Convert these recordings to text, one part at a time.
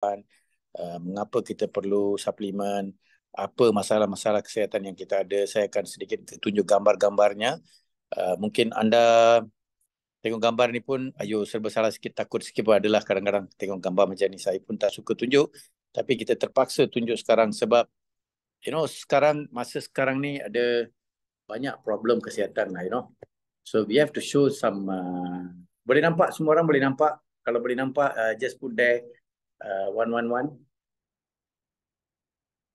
kesalahan, mengapa kita perlu suplemen, apa masalah-masalah kesihatan yang kita ada. Saya akan sedikit tunjuk gambar-gambarnya. Mungkin anda tengok gambar ni pun, ayo serba salah sikit, takut sikit pun adalah kadang-kadang tengok gambar macam ni. Saya pun tak suka tunjuk, tapi kita terpaksa tunjuk sekarang sebab sekarang, masa sekarang ni ada banyak problem kesihatan lah. So we have to show some, boleh nampak, semua orang boleh nampak. Kalau boleh nampak, just put there 111.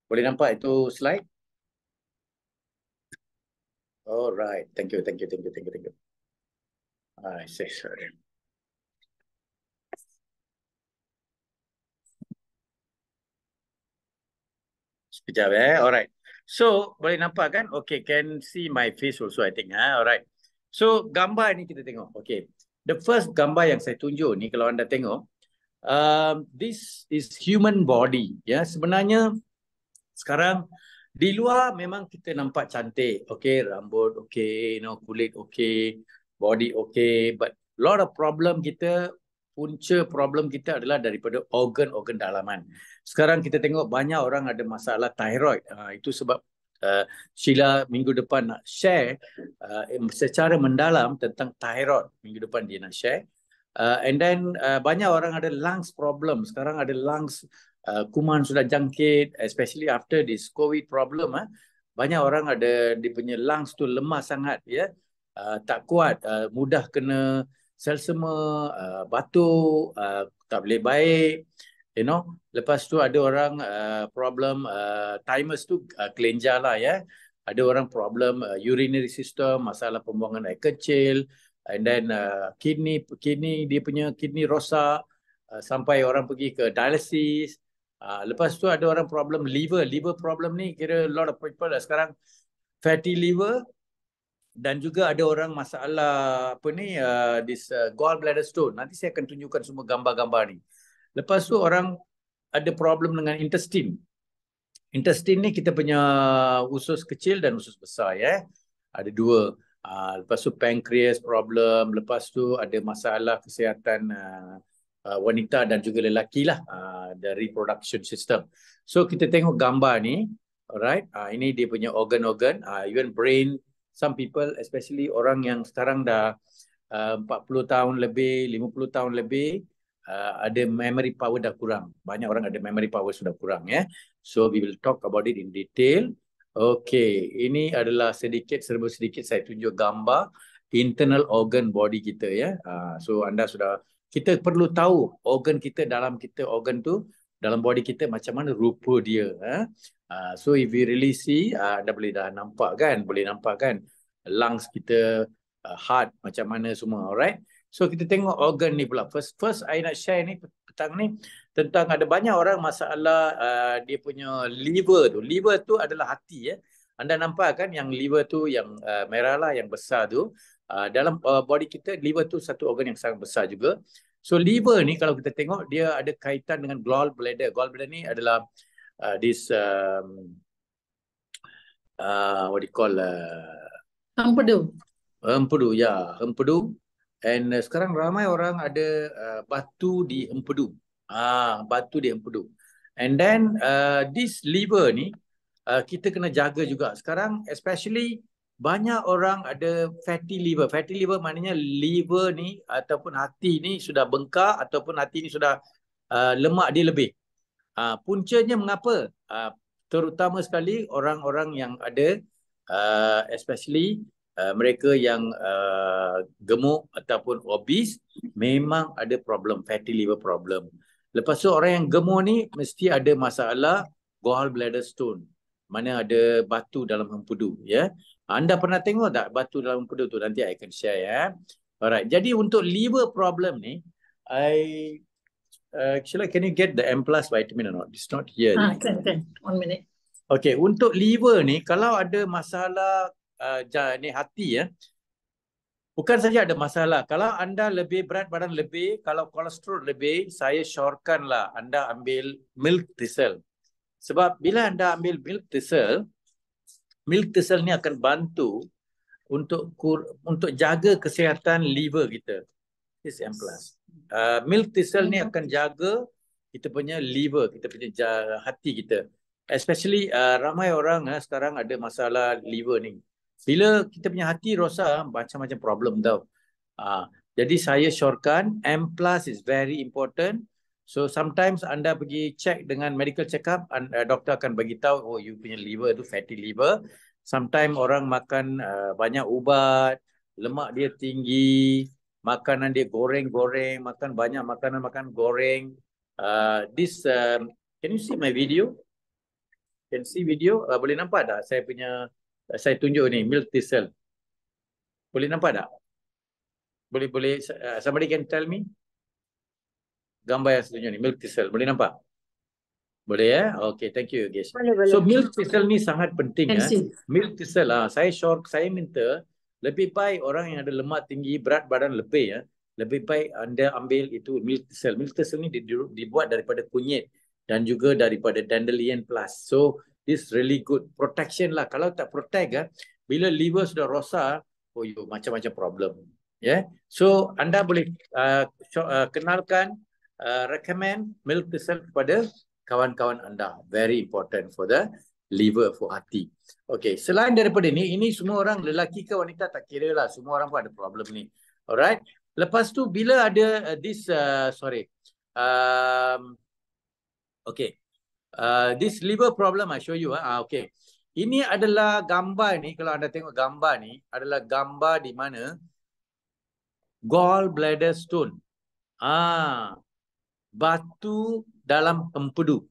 Boleh nampak itu slide? Alright, thank you. I say sorry. Sekejap alright. So, boleh nampak kan? Okay, can see my face also I think. Alright. So, gambar ni kita tengok. Okay. The first gambar yang saya tunjuk ni, kalau anda tengok, this is human body. Ya, sebenarnya sekarang di luar memang kita nampak cantik. Okay, rambut okay, kulit okay, body okay. But a lot of problem kita, punca problem kita adalah daripada organ-organ dalaman. Sekarang kita tengok banyak orang ada masalah thyroid. Itu sebab Sheila minggu depan nak share secara mendalam tentang thyroid. Minggu depan dia nak share. And then banyak orang ada lungs problem. Sekarang ada lungs kuman sudah jangkit, especially after this COVID problem. Banyak orang ada dia punya lungs tu lemah sangat, ya, tak kuat, mudah kena selsema, batuk, tak boleh baik, Lepas tu ada orang problem thymus tu kelenjar lah, ya. Ada orang problem urinary system, masalah pembuangan air kecil, and then kidney dia punya kidney rosak, sampai orang pergi ke dialysis. Lepas tu ada orang problem liver problem ni, kira a lot of people lah sekarang fatty liver, dan juga ada orang masalah this gallbladder stone. Nanti saya akan tunjukkan semua gambar-gambar ni. Lepas tu orang ada problem dengan intestine. Intestine ni kita punya usus kecil dan usus besar, ya. Ada dua. Lepas tu pancreas problem. Lepas tu ada masalah kesihatan wanita dan juga lelaki lah, the reproduction system. So kita tengok gambar ni, alright. Ini dia punya organ-organ, even brain. Some people, especially orang yang sekarang dah 40 tahun lebih, 50 tahun lebih, ada memory power dah kurang. Banyak orang ada memory power sudah kurang, ya. So we will talk about it in detail. Okay, ini adalah serba sedikit saya tunjuk gambar internal organ body kita, ya. So anda sudah, kita perlu tahu organ kita, organ tu dalam body kita macam mana rupa dia. So if you really see, anda boleh dah nampak kan, lungs kita, heart macam mana semua, alright. So kita tengok organ ni pula. First I nak share ni petang ni tentang ada banyak orang masalah dia punya liver tu. Liver tu adalah hati, ya. Anda nampak kan yang liver tu yang merah lah, yang besar tu. Dalam body kita, liver tu satu organ yang sangat besar juga. So liver ni kalau kita tengok, dia ada kaitan dengan gallbladder. Gallbladder ni adalah this what do you call, empedu, ya, empedu. And sekarang ramai orang ada batu di empedu. Batu di empedu. And then this liver ni kita kena jaga juga. Sekarang especially banyak orang ada fatty liver. Fatty liver maknanya liver ni ataupun hati ni sudah bengkak, ataupun hati ni sudah lemak dia lebih. Puncanya mengapa? Terutama sekali orang-orang yang ada especially mereka yang gemuk ataupun obese, memang ada problem fatty liver problem. Lepas tu orang yang gemuk ni mesti ada masalah gallbladder stone, mana ada batu dalam empedu, ya. Anda pernah tengok tak batu dalam empedu tu? Nanti I akan share, ya. Alright. Jadi untuk liver problem ni, actually, can you get the M+ vitamin or not? It's not here. Can. 1 minute. Okay, untuk liver ni, kalau ada masalah ni hati, ya, bukan saja ada masalah. Kalau anda lebih berat badan lebih, kalau kolesterol lebih, saya syorkanlah anda ambil milk thistle. Sebab bila anda ambil milk thistle ni akan bantu untuk jaga kesihatan liver kita. This M+. Milk thistle ni akan jaga kita punya liver, kita punya hati kita. Especially ramai orang sekarang ada masalah liver ni. Bila kita punya hati rosak, macam-macam problem tau. Jadi saya syorkan M+ is very important. So sometimes anda pergi check dengan medical check up, doktor akan bagi tahu, oh you punya liver tu fatty liver. Sometimes orang makan banyak ubat, lemak dia tinggi, makanan dia goreng-goreng, makan banyak makanan makan goreng. Can you see my video? Can see video? Boleh nampak tak? Saya tunjuk ni milk thistle. Boleh nampak tak? Boleh. Somebody can tell me? Gambar yang saya tunjuk ni milk thistle. Boleh nampak? Boleh ya? Okay, thank you guys. Boleh. So milk thistle ni sangat penting ya. See. Milk thistle saya minta lebih baik orang yang ada lemak tinggi, berat badan lebih ya, lebih baik anda ambil itu milk thistle. Milk thistle ni dibuat daripada kunyit dan juga daripada dandelion plus. So this really good protection lah. Kalau tak protect bila liver sudah rosak, macam-macam problem. Yeah. So anda boleh kenalkan, recommend milk thistle kepada kawan-kawan anda. Very important for the liver, for hati. Okay, selain daripada ini semua orang, lelaki ke wanita tak kira lah. Semua orang pun ada problem ni. Alright. Lepas tu bila ada this liver problem I show you. Okay. Ini adalah gambar ni, kalau anda tengok gambar ni, adalah gambar di mana gallbladder stone. Batu dalam empedu.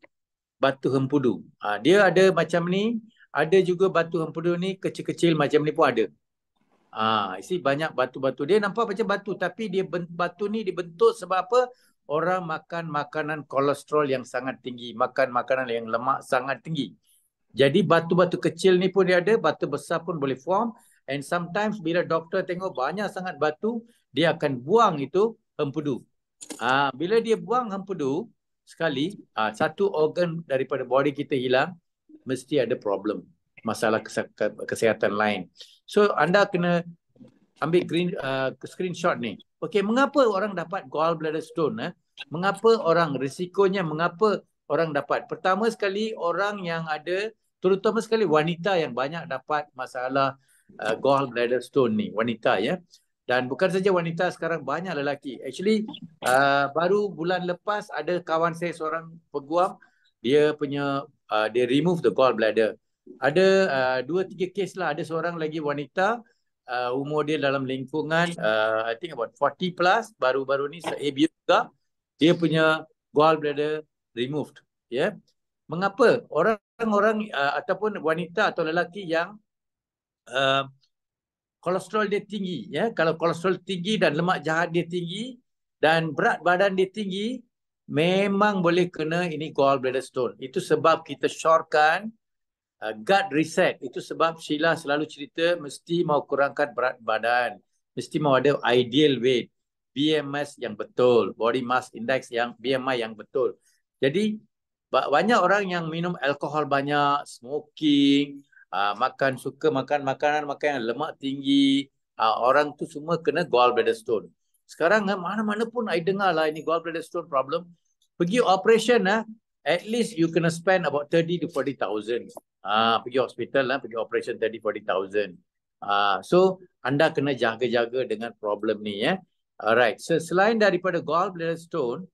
Batu hempedu. Dia ada macam ni. Ada juga batu hempedu ni kecil-kecil macam ni pun ada. Isi banyak batu-batu. Dia nampak macam batu. Tapi batu ni dibentuk sebab apa? Orang makan makanan kolesterol yang sangat tinggi. Makan makanan yang lemak sangat tinggi. Jadi batu-batu kecil ni pun dia ada. Batu besar pun boleh form. And sometimes bila doktor tengok banyak sangat batu, dia akan buang itu hempedu. Bila dia buang hempedu sekali, satu organ daripada body kita hilang, mesti ada problem, masalah kesihatan lain. So anda kena ambil screenshot ni. Okey, mengapa orang dapat gallbladder stone? Mengapa risikonya mengapa orang dapat? Pertama sekali, orang yang ada, terutama sekali wanita yang banyak dapat masalah gallbladder stone ni, wanita ya. Dan bukan saja wanita, sekarang banyak lelaki. Actually, baru bulan lepas ada kawan saya seorang peguam, dia remove the gallbladder. Ada 2-3 kes lah. Ada seorang lagi wanita, umur dia dalam lingkungan, I think about 40 plus, baru-baru ni se-ABU juga, dia punya gallbladder removed. Yeah. Mengapa? Orang-orang ataupun wanita atau lelaki yang kolesterol dia tinggi, ya. Kalau kolesterol tinggi dan lemak jahat dia tinggi dan berat badan dia tinggi, memang boleh kena ini gallbladder stone. Itu sebab kita syorkan gut reset. Itu sebab Sheila selalu cerita mesti mau kurangkan berat badan, mesti mau ada ideal weight, BMS yang betul, body mass index yang BMI yang betul. Jadi banyak orang yang minum alkohol banyak, smoking, suka makan makanan yang lemak tinggi, orang tu semua kena gallbladder stone. Sekarang mana-mana pun I dengar lah ini gallbladder stone problem. Pergi operation at least you kena spend about 30 to 40,000. Pergi hospital pergi operation 30-40,000. So anda kena jaga-jaga dengan problem ni ya. Alright. So selain daripada gallbladder stone,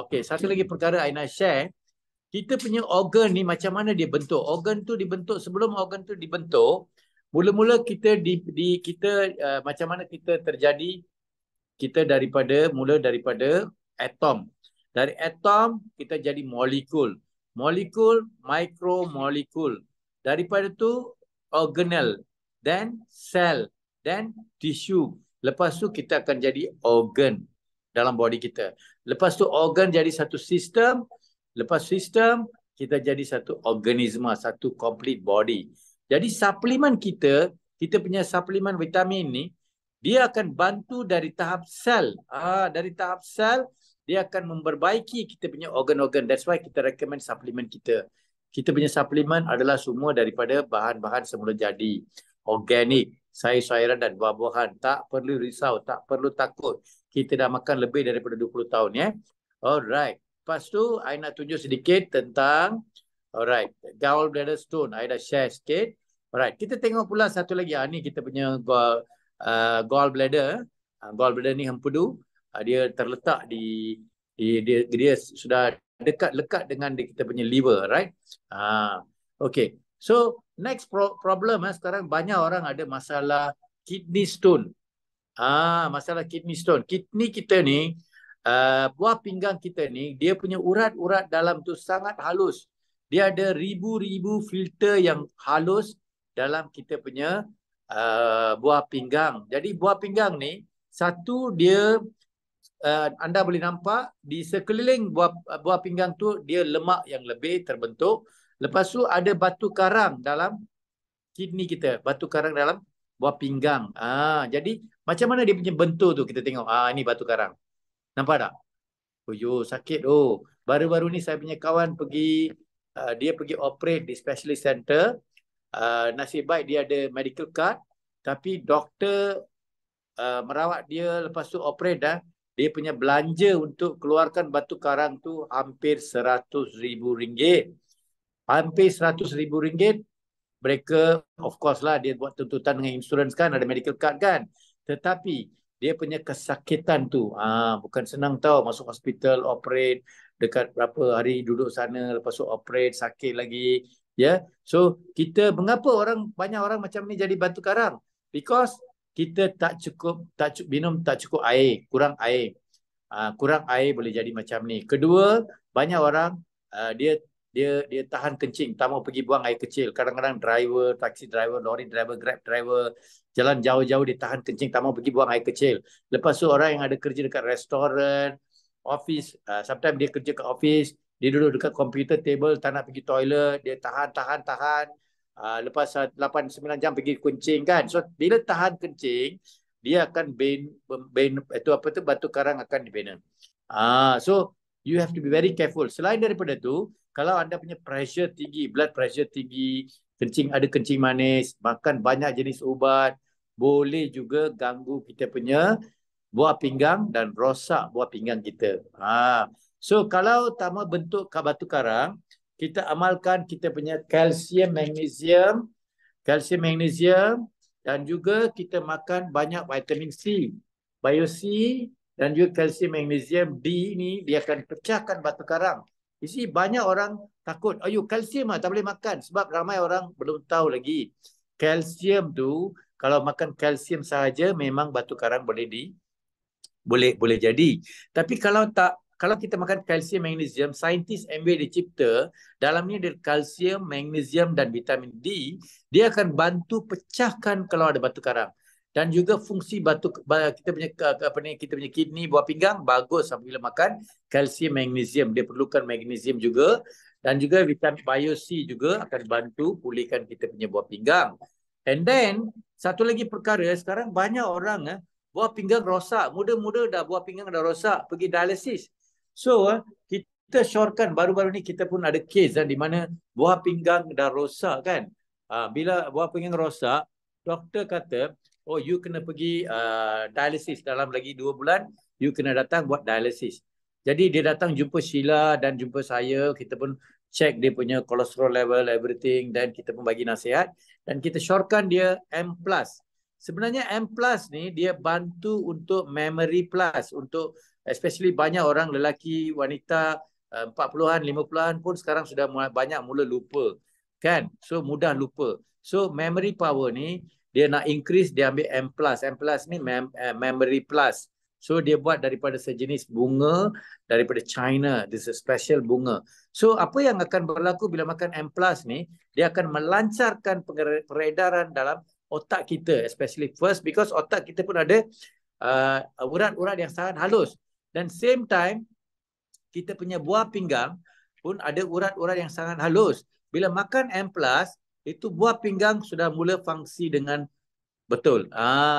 okay, satu lagi perkara I nak share. Kita punya organ ni macam mana dia bentuk? Organ tu dibentuk, sebelum organ tu dibentuk, mula-mula kita macam mana kita terjadi? Kita mula daripada atom. Dari atom kita jadi molekul. Molekul, mikromolekul. Daripada tu organelle, then cell, then tissue. Lepas tu kita akan jadi organ dalam body kita. Lepas tu organ jadi satu sistem. Lepas sistem, kita jadi satu organisme, satu complete body. Jadi suplemen kita punya suplemen vitamin ni, dia akan bantu dari tahap sel. Dari tahap sel, dia akan memperbaiki kita punya organ-organ. That's why kita recommend suplemen kita. Kita punya suplemen adalah semua daripada bahan-bahan semula jadi. Organik, sayur-sayuran dan buah-buahan. Tak perlu risau, tak perlu takut. Kita dah makan lebih daripada 20 tahun ya. Alright. Lepas tu, I nak tunjuk sedikit tentang, alright, gallbladder stone. I dah share sikit. Alright, kita tengok pula satu lagi. Ni kita punya gallbladder. Gallbladder ni hempedu. Dia terletak dia sudah dekat-lekat dengan kita punya liver, right? Okay. So, next problem sekarang banyak orang ada masalah kidney stone. Masalah kidney stone. Kidney kita ni, buah pinggang kita ni, dia punya urat-urat dalam tu sangat halus. Dia ada ribu-ribu filter yang halus dalam kita punya buah pinggang. Jadi buah pinggang ni, satu dia anda boleh nampak di sekeliling buah pinggang tu dia lemak yang lebih terbentuk. Lepas tu ada batu karang dalam kidney kita, batu karang dalam buah pinggang. Jadi macam mana dia punya bentuk tu kita tengok. Ini batu karang. Nampak tak? Oh, sakit. Baru-baru ni saya punya kawan pergi, dia pergi operate di specialist center. Nasib baik dia ada medical card. Tapi doktor merawat dia lepas tu operate dah. Dia punya belanja untuk keluarkan batu karang tu hampir RM100,000. Hampir RM100,000. Mereka, of course lah, dia buat tuntutan dengan insurans kan, ada medical card kan. Tetapi dia punya kesakitan tu, bukan senang tau, masuk hospital, operate, dekat berapa hari duduk sana, lepas tu operate, sakit lagi. So, mengapa banyak orang macam ni jadi batu karang? Because kita minum tak cukup air, kurang air. Kurang air boleh jadi macam ni. Kedua, banyak orang dia tahan kencing, tak mau pergi buang air kecil. Kadang-kadang driver, taxi driver, lorry driver, grab driver, jalan jauh-jauh dia tahan kencing, tak mau pergi buang air kecil. Lepas tu orang yang ada kerja dekat restoran, office, sometimes dia kerja kat office, dia duduk dekat computer table, tak nak pergi toilet, dia tahan. Lepas 8-9 jam pergi kencing kan. So bila tahan kencing, dia akan batu karang akan dibina. So you have to be very careful. Selain daripada tu, kalau anda punya pressure tinggi, blood pressure tinggi, ada kencing manis, makan banyak jenis ubat, boleh juga ganggu kita punya buah pinggang dan rosak buah pinggang kita. So kalau utama bentuk batu karang, kita amalkan kita punya kalsium, magnesium dan juga kita makan banyak vitamin C, bio-C dan juga kalsium, magnesium. D ni dia akan pecahkan batu karang. Isi banyak orang takut, kalsium tak boleh makan sebab ramai orang belum tahu lagi. Kalsium tu kalau makan kalsium sahaja memang batu karang boleh jadi. Tapi kalau kita makan kalsium, magnesium, saintis MB dicipta, dalamnya ada kalsium, magnesium dan vitamin D, dia akan bantu pecahkan kalau ada batu karang. Dan juga fungsi kita punya kidney, buah pinggang bagus apabila makan kalsium, magnesium. Dia perlukan magnesium juga dan juga vitamin bio-C juga akan bantu pulihkan kita punya buah pinggang. And then satu lagi perkara, sekarang banyak orang buah pinggang rosak, muda-muda dah buah pinggang dah rosak, pergi dialisis. So, kita syorkan baru-baru ni kita pun ada kes di mana buah pinggang dah rosak kan. Bila buah pinggang rosak, doktor kata, you kena pergi dialisis dalam lagi 2 bulan, you kena datang buat dialisis. Jadi dia datang jumpa Sheila dan jumpa saya, kita pun check dia punya kolesterol level, everything, dan kita pun bagi nasihat dan kita syorkan dia M+. Sebenarnya M+ ni dia bantu untuk memory plus, untuk especially banyak orang lelaki, wanita 40-an, 50-an pun sekarang sudah banyak mula lupa. Kan? So mudah lupa. So memory power ni dia nak increase, dia ambil M+. M+ ni memory plus. So dia buat daripada sejenis bunga daripada China. This is a special bunga. So apa yang akan berlaku bila makan M+ ni, dia akan melancarkan peredaran dalam otak kita, especially first because otak kita pun ada urat-urat yang sangat halus. Dan same time, kita punya buah pinggang pun ada urat-urat yang sangat halus. Bila makan M+, itu buah pinggang sudah mula fungsi dengan betul.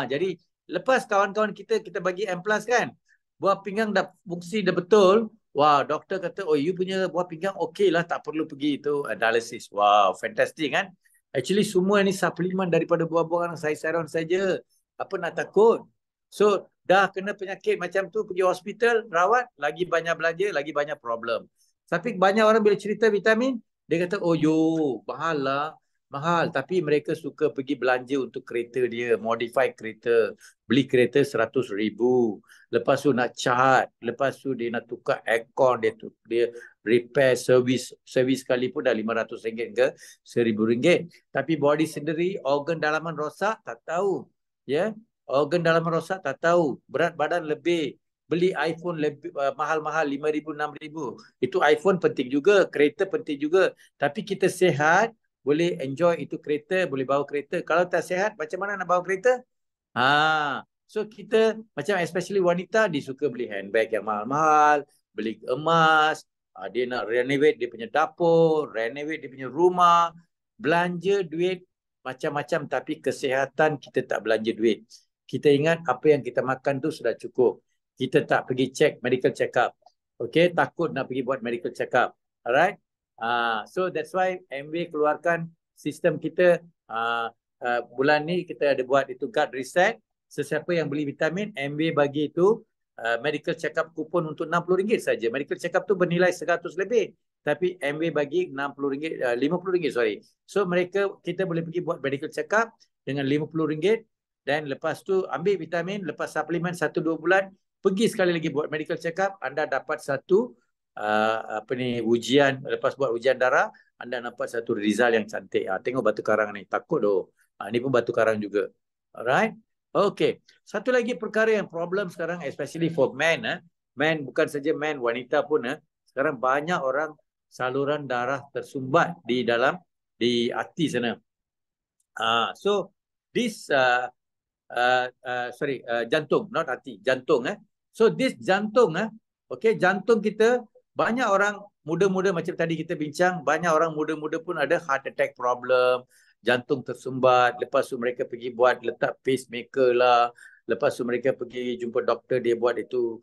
Jadi lepas kawan-kawan kita bagi M+ kan, buah pinggang dah fungsi dah betul. Wow, doktor kata, you punya buah pinggang okey lah, tak perlu pergi itu dialisis. Wow, fantastic kan? Actually semua ni suplemen daripada buah-buahan sayuran saja. Apa nak takut? So dah kena penyakit macam tu, pergi hospital, rawat, lagi banyak belanja, lagi banyak problem. Tapi banyak orang bila cerita vitamin, dia kata, oh yo, mahal lah. Mahal. Tapi mereka suka pergi belanja untuk kereta dia, modify kereta. Beli kereta 100,000. Lepas tu nak cat. Lepas tu dia nak tukar aircon, dia repair, servis sekali pun dah RM500 ke RM1,000. Tapi body sendiri, organ dalaman rosak, tak tahu. Ya, organ dalaman rosak tak tahu. Berat badan lebih. Beli iPhone lebih mahal-mahal 5,000, 6,000. Itu iPhone penting juga, kereta penting juga. Tapi kita sihat, boleh enjoy itu kereta, boleh bawa kereta. Kalau tak sihat, macam mana nak bawa kereta? So kita macam especially wanita, dia suka beli handbag yang mahal-mahal, beli emas, dia nak renovate dia punya dapur, renovate dia punya rumah, belanja duit macam-macam, tapi kesihatan kita tak belanja duit. Kita ingat apa yang kita makan tu sudah cukup. Kita tak pergi check medical check up. Okay, takut nak pergi buat medical check up. Alright? So that's why MW keluarkan sistem kita bulan ni kita ada buat itu guard reset. Sesiapa yang beli vitamin, MW bagi itu medical check up kupon untuk RM60 saja. Medical check up tu bernilai 100 lebih. Tapi MW bagi RM60, RM50 sorry. So kita boleh pergi buat medical check up dengan RM50 dan lepas tu ambil vitamin, lepas suplemen 1-2 bulan, pergi sekali lagi buat medical check up, anda dapat satu ujian, lepas buat ujian darah, anda dapat satu result yang cantik. Tengok batu karang ni, takut doh. Ni pun batu karang juga. Alright? Okay. Satu lagi perkara yang problem sekarang, especially for men. Men, bukan saja men, wanita pun. Sekarang banyak orang saluran darah tersumbat di hati sana. So, this, jantung, not hati, jantung. So, this jantung, okay, jantung kita, banyak orang muda-muda macam tadi kita bincang, banyak orang muda-muda pun ada heart attack problem, jantung tersumbat, lepas tu mereka pergi buat letak pacemaker lah, lepas tu mereka pergi jumpa doktor, dia buat itu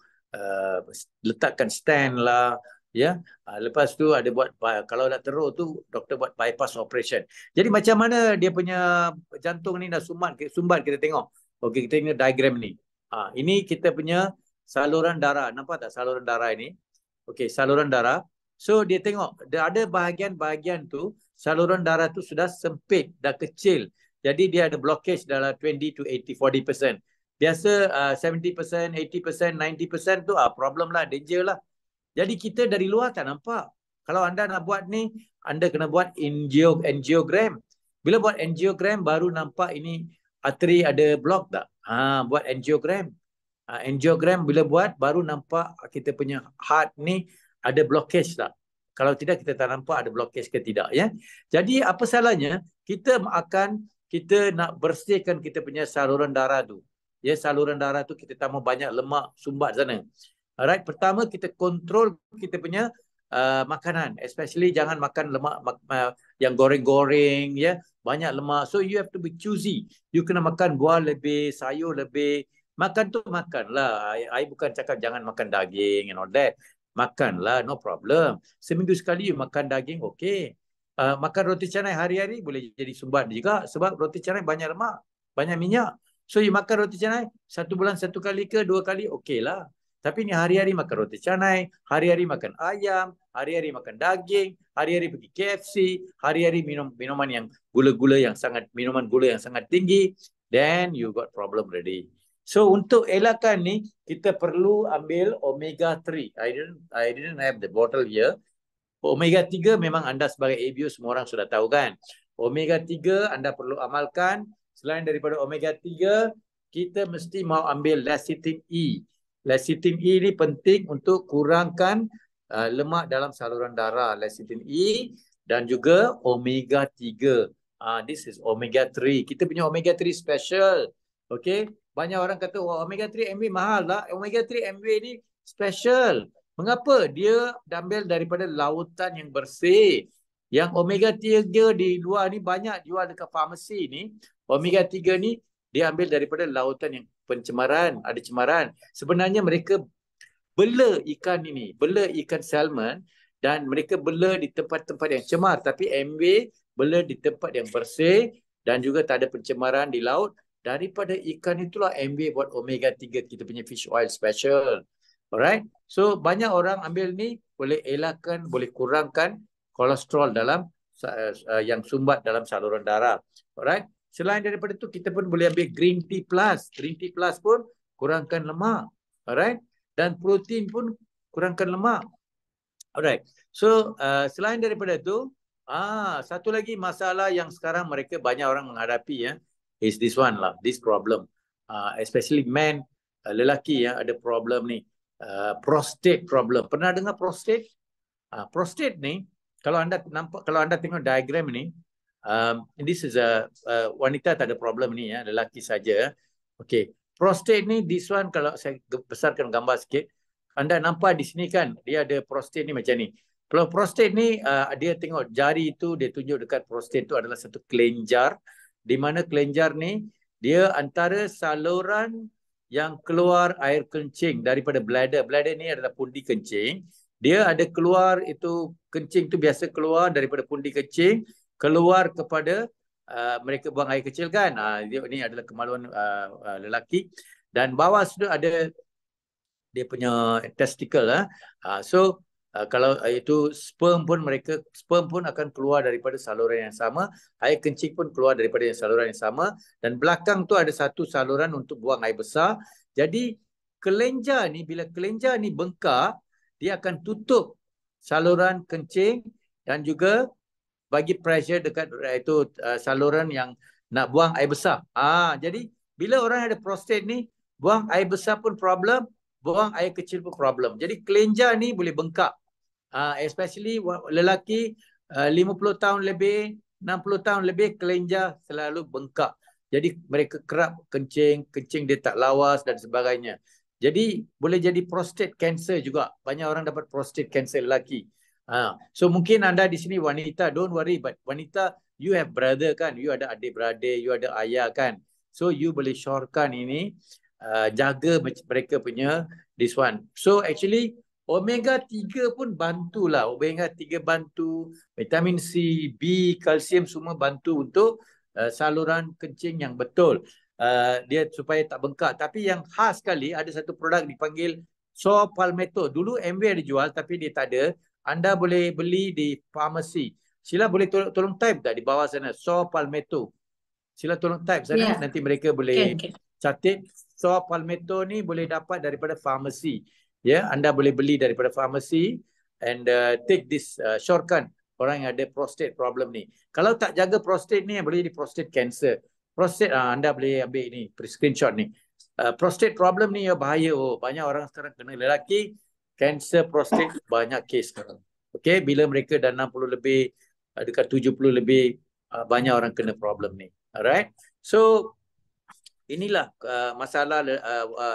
letakkan stand lah, ya. Lepas tu ada buat, kalau nak teruk tu doktor buat bypass operation. Jadi macam mana dia punya jantung ni dah sumbat kita tengok. Okey, kita tengok diagram ni. Ini kita punya saluran darah. Nampak tak saluran darah ini? Okey, saluran darah. So dia tengok, ada bahagian-bahagian tu, saluran darah tu sudah sempit, dah kecil. Jadi dia ada blockage dalam 20 to 40%. Biasa 70%, 80%, 90% tu problem lah, danger lah. Jadi kita dari luar tak nampak. Kalau anda nak buat ni, anda kena buat angiogram. Bila buat angiogram, baru nampak ini arteri ada block tak? Buat angiogram. Angiogram bila buat, baru nampak kita punya heart ni ada blockage tak? Kalau tidak, kita tak nampak ada blockage ke tidak. Ya. Jadi apa salahnya, kita nak bersihkan kita punya saluran darah tu. Ya, saluran darah tu kita tambah banyak lemak sumbat sana. Alright, pertama kita kontrol kita punya makanan, especially jangan makan lemak yang goreng-goreng, ya, banyak lemak. So you have to be choosy. You kena makan buah lebih, sayur lebih. Makan tu makanlah. I bukan cakap jangan makan daging and all that. Makanlah, no problem. Seminggu sekali you makan daging, okay. Makan roti canai hari-hari boleh jadi sumbat juga sebab roti canai banyak lemak, banyak minyak. So you makan roti canai 1 bulan 1 kali ke 2 kali, okay lah. Tapi ni hari-hari makan roti canai, hari-hari makan ayam, hari-hari makan daging, hari-hari pergi KFC, hari-hari minum minuman yang minuman gula yang sangat tinggi, then you got problem already. So untuk elakkan ni, kita perlu ambil omega 3. I didn't have the bottle here. Omega 3 memang anda sebagai ABO semua orang sudah tahu kan. Omega 3 anda perlu amalkan. Selain daripada omega 3, kita mesti mau ambil lecithin E. Lecithin E ni penting untuk kurangkan lemak dalam saluran darah. Lecithin E dan juga omega 3. This is omega 3. Kita punya omega 3 special. Okay. Banyak orang kata, omega 3 MW mahal lah. Omega 3 MW ni special. Mengapa? Dia diambil daripada lautan yang bersih. Yang omega 3 di luar ni banyak jual dekat farmasi ni. Omega 3 ni dia ambil daripada lautan yang pencemaran, ada cemaran. Sebenarnya mereka bela ikan ini, bela ikan salmon dan mereka bela di tempat-tempat yang cemar. Tapi MW bela di tempat yang bersih dan juga tak ada pencemaran di laut daripada ikan itulah MBA buat omega 3 kita punya fish oil special. Alright. So banyak orang ambil ni boleh elakkan, boleh kurangkan kolesterol dalam yang sumbat dalam saluran darah. Alright. Selain daripada tu kita pun boleh ambil green tea plus. Green tea plus pun kurangkan lemak. Alright. Dan protein pun kurangkan lemak. Alright. So selain daripada tu, satu lagi masalah yang sekarang mereka banyak orang menghadapi ya, is this one lah, this problem. Especially men, lelaki ya ada problem ni. Prostate problem. Pernah dengar prostate? Prostate ni kalau anda nampak, kalau anda tengok diagram ni, this is a wanita tak ada problem ni ya, lelaki saja. Okay. Prostate ni, this one kalau saya besarkan gambar sikit, anda nampak di sini kan, dia ada prostate ni macam ni. Kalau prostate ni, dia tengok jari itu, dia tunjuk dekat prostate itu adalah satu kelenjar. Di mana kelenjar ni, dia antara saluran yang keluar air kencing daripada bladder. Bladder ni adalah pundi kencing. Dia ada keluar itu, kencing tu biasa keluar daripada pundi kencing, keluar kepada mereka buang air kecil kan. Ini adalah kemaluan lelaki. Dan bawah sudah ada dia punya testicle so kalau itu sperm pun akan keluar daripada saluran yang sama, air kencing pun keluar daripada saluran yang sama, dan belakang tu ada satu saluran untuk buang air besar. Jadi kelenjar ni, bila kelenjar ni bengkak, dia akan tutup saluran kencing dan juga bagi pressure dekat itu saluran yang nak buang air besar. Jadi bila orang ada prostate ni, buang air besar pun problem, buang air kecil pun problem. Jadi kelenjar ni boleh bengkak. Especially lelaki 50 tahun lebih, 60 tahun lebih, kelenjar selalu bengkak. Jadi mereka kerap kencing dia tak lawas dan sebagainya. Jadi boleh jadi prostate cancer juga. Banyak orang dapat prostate cancer lelaki. So mungkin anda di sini wanita, don't worry, but wanita, you have brother kan, you ada adik-beradik, you ada ayah kan. So you boleh syorkan ini, jaga mereka punya this one. So actually omega 3 pun bantulah. Omega 3 bantu, vitamin C, B, kalsium semua bantu untuk saluran kencing yang betul. Dia supaya tak bengkak. Tapi yang khas sekali ada satu produk dipanggil Saw Palmetto. Dulu MW ada jual tapi dia tak ada. Anda boleh beli di farmasi. Sila boleh tolong type tak di bawah sana, Saw Palmetto. Sila tolong type sana, nanti mereka boleh catat. Saw Palmetto ni boleh dapat daripada farmasi. Ya, anda boleh beli daripada farmasi and take this shortcut orang yang ada prostate problem ni. Kalau tak jaga prostate ni, boleh jadi prostate cancer. Prostate, anda boleh ambil ni, screenshot ni. Prostate problem ni ya bahaya. Banyak orang sekarang kena, lelaki, cancer prostate banyak kes sekarang. Okay, bila mereka dah 60 lebih, dekat 70 lebih, banyak orang kena problem ni. Alright. So, inilah masalah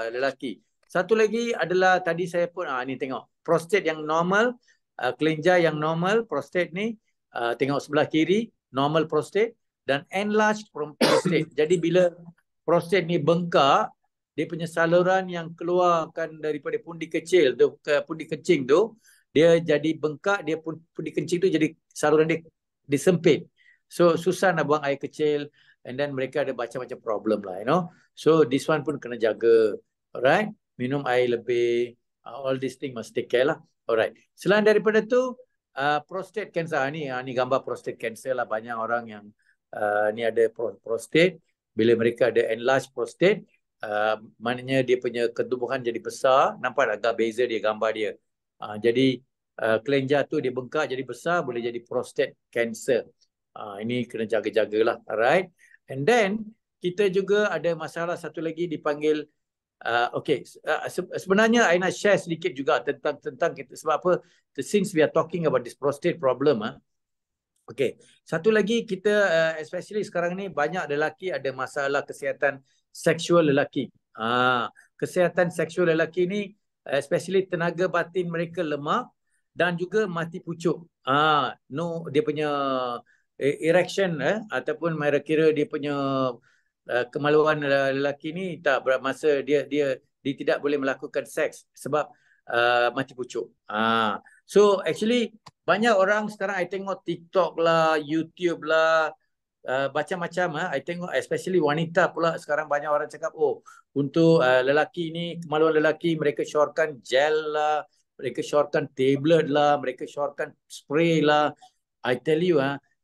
lelaki. Satu lagi adalah tadi saya pun ni tengok prostate yang normal, kelenjar yang normal, prostate ni tengok sebelah kiri normal prostate dan enlarged prostate. Jadi bila prostate ni bengkak, dia punya saluran yang keluarkan daripada pundi kecil tu ke pundi kencing tu, dia jadi bengkak, dia pundi kencing tu jadi saluran dia disempit. So susah nak buang air kecil. And then mereka ada macam-macam problem lah, you know. So this one pun kena jaga. Alright. Minum air lebih. All these things must take care lah. Alright. Selain daripada tu, prostate cancer. Ni gambar prostate cancer lah. Banyak orang yang ni ada prostate. Bila mereka ada enlarged prostate, maknanya dia punya ketubuhan jadi besar. Nampak agak beza dia gambar dia. Jadi kelenjar tu dia bengkak jadi besar, boleh jadi prostate cancer. Ini kena jaga-jagalah. Alright. And then kita juga ada masalah satu lagi dipanggil sebenarnya I nak share sedikit juga tentang kita, sebab apa, since we are talking about this prostate problem. Satu lagi kita especially sekarang ni banyak lelaki ada masalah kesihatan seksual lelaki. Kesihatan seksual lelaki ni especially tenaga batin mereka lemah dan juga mati pucuk. Dia punya erection ataupun kira dia punya kemaluan lelaki ni tak bermasa dia tidak boleh melakukan seks sebab mati pucuk. So actually banyak orang sekarang I tengok TikTok lah, YouTube lah, macam-macam. I tengok especially wanita pula sekarang banyak orang cakap, oh untuk lelaki ni, kemaluan lelaki mereka syorkan gel lah, mereka syorkan tablet lah, mereka syorkan spray lah. I tell you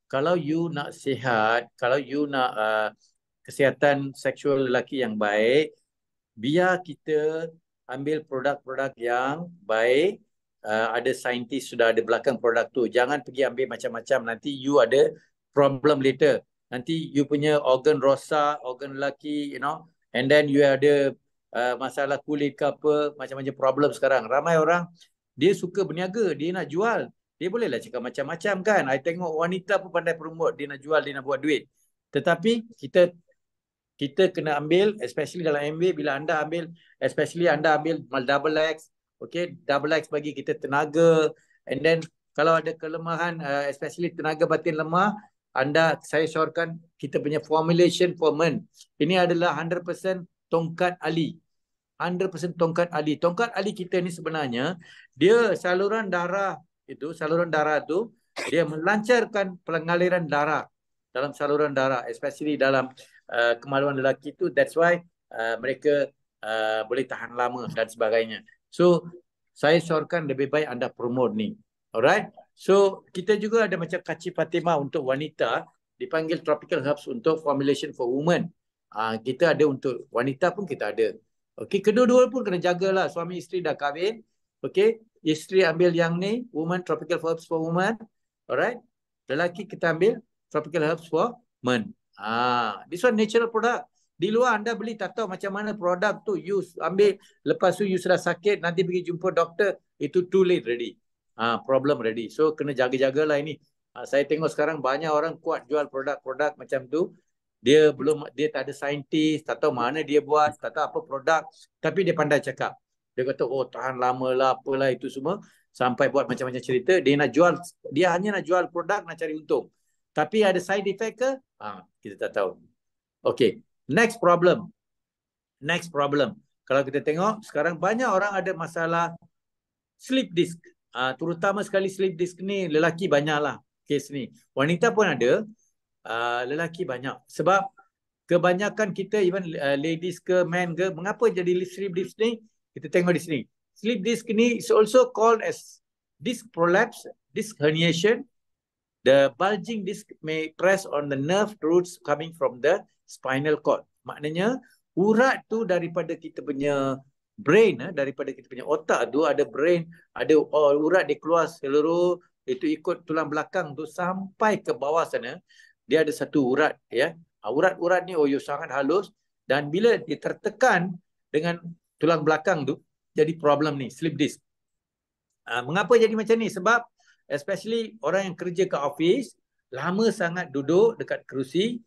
kalau you nak sihat, kalau you nak kesihatan seksual lelaki yang baik, biar kita ambil produk-produk yang baik. Ada saintis sudah ada belakang produk tu. Jangan pergi ambil macam-macam, nanti you ada problem later. Nanti you punya organ rosak, organ lelaki, and then you ada masalah kulit ke apa, macam-macam problem sekarang. Ramai orang, dia suka berniaga, dia nak jual. Dia bolehlah cakap macam-macam kan. I tengok wanita pun pandai promote, dia nak jual, dia nak buat duit. Tetapi kita kena ambil, especially dalam MBA, bila anda ambil, especially anda ambil double X, okay, double X bagi kita tenaga, and then kalau ada kelemahan, especially tenaga batin lemah, saya syorkan kita punya formulation for men. Ini adalah 100% tongkat ali. 100% tongkat ali. Tongkat ali kita ni sebenarnya, dia saluran darah tu, dia melancarkan pengaliran darah dalam saluran darah, especially dalam kemaluan lelaki tu. That's why mereka boleh tahan lama dan sebagainya. So, saya syorkan lebih baik anda promote ni. Alright? So, kita juga ada macam Kacip Fatimah untuk wanita, dipanggil Tropical Herbs untuk formulation for women. Kita ada untuk wanita pun kita ada. Okey, kedua-dua pun kena jagalah. Suami isteri dah kahwin. Okey, isteri ambil yang ni, woman, Tropical Herbs for women. Alright? Lelaki kita ambil Tropical Herbs for men. This one natural product. Di luar anda beli tak tahu macam mana produk tu. You ambil, lepas tu you sudah sakit, nanti pergi jumpa doktor, itu too late ready. Problem ready. So kena jaga-jagalah ini. Saya tengok sekarang banyak orang kuat jual produk-produk macam tu. Dia tak ada saintis, tak tahu mana dia buat, tak tahu apa produk, tapi dia pandai cakap. Dia kata, oh tahan lama lah, apalah itu semua. Sampai buat macam-macam cerita. Dia hanya nak jual produk, nak cari untung. Tapi ada side effect ke? Kita tak tahu. Okay. Next problem. Kalau kita tengok, sekarang banyak orang ada masalah sleep disc. Terutama sekali sleep disc ni, lelaki banyaklah kes ni. Wanita pun ada, lelaki banyak. Sebab kebanyakan kita, even ladies ke, men ke, mengapa jadi sleep disc ni? Kita tengok di sini. Sleep disc ni is also called as disc prolapse, disc herniation. The bulging disc may press on the nerve roots coming from the spinal cord. Maknanya urat tu daripada kita punya brain, daripada kita punya otak tu ada brain, ada urat dia keluar seluruh, itu ikut tulang belakang tu sampai ke bawah sana. Dia ada satu urat, ya. Urat-urat ni sangat halus, dan bila dia tertekan dengan tulang belakang tu, jadi problem ni, slip disc. Mengapa jadi macam ni? Sebab especially orang yang kerja ke office, lama sangat duduk dekat kerusi.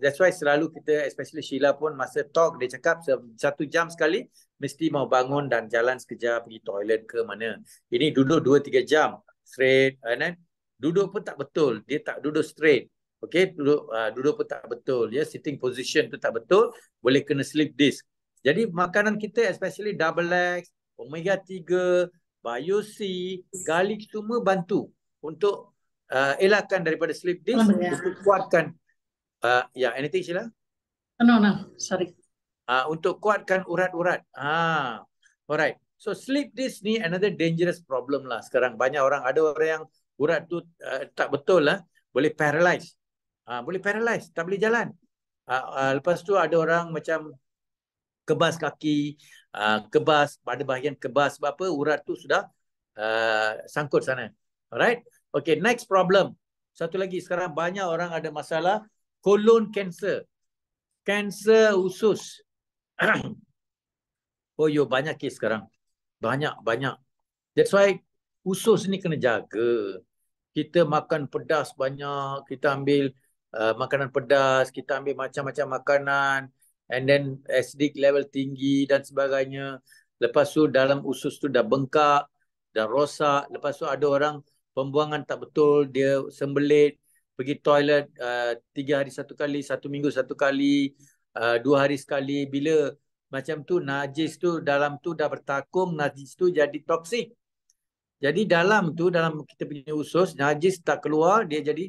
That's why selalu kita, especially Sheila pun masa talk, dia cakap 1 jam sekali mesti mau bangun dan jalan sekejap, pergi toilet ke mana. Ini duduk 2-3 jam straight, and duduk pun tak betul. Dia tak duduk straight. Okay, duduk pun tak betul. Ya, sitting position tu tak betul, boleh kena slip disc. Jadi makanan kita, especially double X, omega 3, Bio-C, garlic, semua bantu untuk elakkan daripada slip disc, untuk kuatkan anything Sheila? No, sorry. Untuk kuatkan urat-urat. Alright. So slip disc ni another dangerous problem lah sekarang. Banyak orang, ada orang yang urat tu tak betul lah, boleh paralyze. Boleh paralyze, tak boleh jalan. Lepas tu ada orang macam kebas kaki, kebas pada bahagian kebas, sebab apa? Urat tu sudah sangkut sana. Alright. Okay, next problem. Satu lagi, sekarang banyak orang ada masalah colon cancer. Kanser usus. Banyak kes sekarang. Banyak. That's why usus ni kena jaga. Kita makan pedas banyak, kita ambil makanan pedas, kita ambil macam-macam makanan, and then acidic level tinggi dan sebagainya. Lepas tu dalam usus tu dah bengkak, dah rosak. Lepas tu ada orang pembuangan tak betul, dia sembelit, pergi toilet 3 hari 1 kali, 1 minggu 1 kali, 2 hari sekali. Bila macam tu, najis tu dalam tu dah bertakung, najis tu jadi toksik. Jadi dalam tu, dalam kita punya usus, najis tak keluar, dia jadi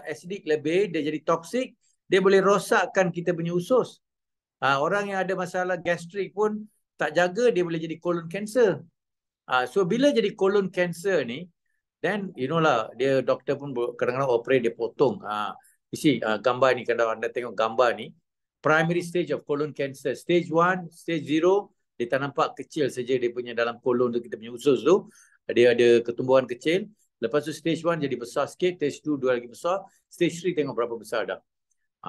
acidic lebih, dia jadi toksik, dia boleh rosakkan kita punya usus. Orang yang ada masalah gastrik pun tak jaga, dia boleh jadi colon cancer. So bila jadi colon cancer ni, then you know lah, dia doktor pun kadang-kadang operate, dia potong. Gambar ni, kalau anda tengok gambar ni, primary stage of colon cancer, stage 1, stage 0, dia tak nampak kecil saja dia punya dalam kolon tu, kita punya usus tu. Dia ada ketumbuhan kecil. Lepas tu stage 1 jadi besar sikit, stage 2 dua lagi besar, stage 3 tengok berapa besar dah.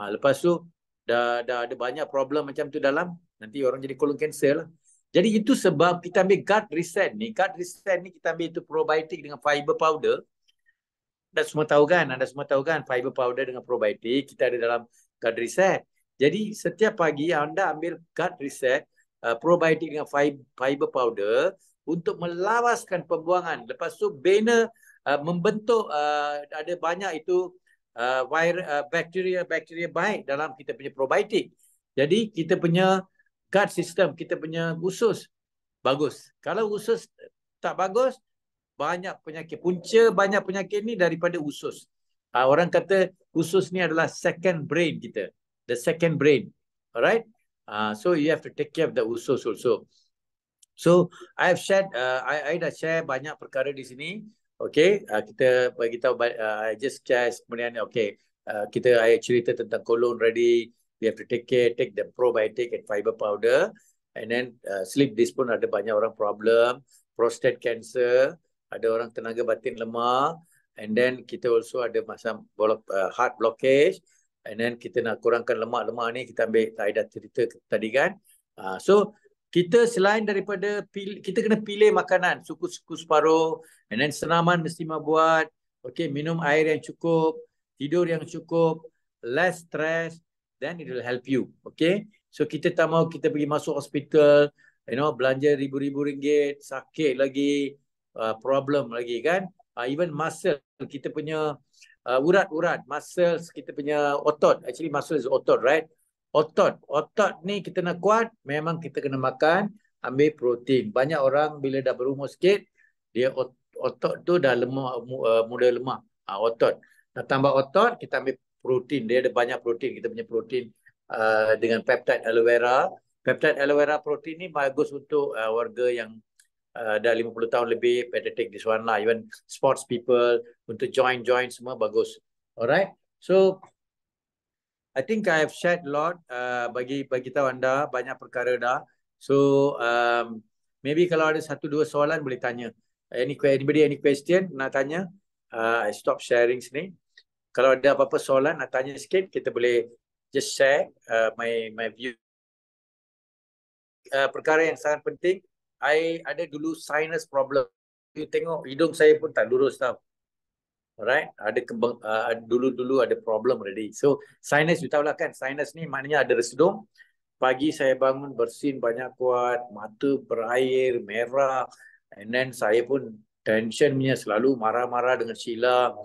Lepas tu dah ada banyak problem macam tu dalam, nanti orang jadi colon cancer lah. Jadi itu sebab kita ambil gut reset ni. Gut reset ni kita ambil itu probiotik dengan fiber powder. Anda semua tahu kan fiber powder dengan probiotik kita ada dalam gut reset. Jadi setiap pagi anda ambil gut reset, probiotik dengan fiber powder untuk melawaskan pembuangan. Lepas tu bina membentuk ada banyak itu bakteria baik dalam kita punya probiotik. Jadi kita punya gut system, kita punya usus bagus. Kalau usus tak bagus, banyak penyakit. Punca banyak penyakit ni daripada usus. Orang kata usus ni adalah second brain kita. The second brain. Alright? So you have to take care of the usus also. So I have shared, I dah share banyak perkara di sini. Okay, kita bagi tahu, I just share kemudian, okay, I cerita tentang colon ready. We have to take the probiotic and fiber powder. And then sleep disk pun ada banyak orang problem. Prostate cancer, ada orang tenaga batin lemah. And then kita also ada macam heart blockage. And then kita nak kurangkan lemak-lemak ni, kita ambil, saya dah cerita tadi kan. So kita selain daripada kita kena pilih makanan, suku-suku separuh, and then senaman mesti buat, okay, minum air yang cukup, tidur yang cukup, less stress, then it will help you. Okay, so kita tak mau kita pergi masuk hospital, belanja ribu-ribu ringgit, sakit lagi, problem lagi kan. Even muscle, kita punya urat-urat, muscles, kita punya otot, actually muscle is otot, right? Otot ni kita nak kuat, memang kita kena makan, ambil protein. Banyak orang bila dah berumur sikit, dia otot tu dah lemah, mula lemah. Otot. Nak tambah otot, kita ambil protein. Dia ada banyak protein. Kita punya protein dengan peptide aloe vera. Peptide aloe vera protein ni bagus untuk warga yang dah 50 tahun lebih, better take this one lah. Even sports people, untuk joint semua bagus. Alright. So I think I have shared a lot, bagi tahu anda banyak perkara dah. So maybe kalau ada satu dua soalan boleh tanya. Anybody any question nak tanya? I stop sharing sini. Kalau ada apa-apa soalan nak tanya sikit, kita boleh just share my view. Perkara yang sangat penting, I ada dulu sinus problem. You tengok hidung saya pun tak lurus tau. Alright, ada dulu ada problem already. So sinus, you tahu lah kan, sinus ni maknanya ada resedung. Pagi saya bangun bersin banyak kuat, mata berair, merah, and then saya pun tensionnya selalu marah-marah dengan Sheila.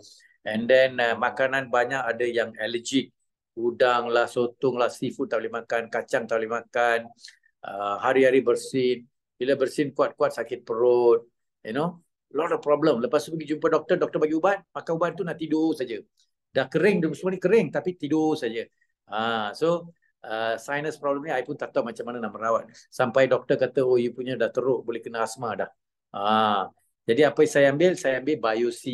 And then makanan banyak ada yang allergic, udang lah, sotong lah, seafood tak boleh makan, kacang tak boleh makan. Hari-hari bersin, bila bersin kuat-kuat sakit perut, lot of problem. Lepas tu pergi jumpa doktor, doktor bagi ubat, makan ubat tu nak tidur saja. Dah kering, semua ni kering tapi tidur saja. So sinus problem ni I pun tak tahu macam mana nak merawat. Sampai doktor kata, oh you punya dah teruk, boleh kena asma dah. Jadi apa yang saya ambil BioC.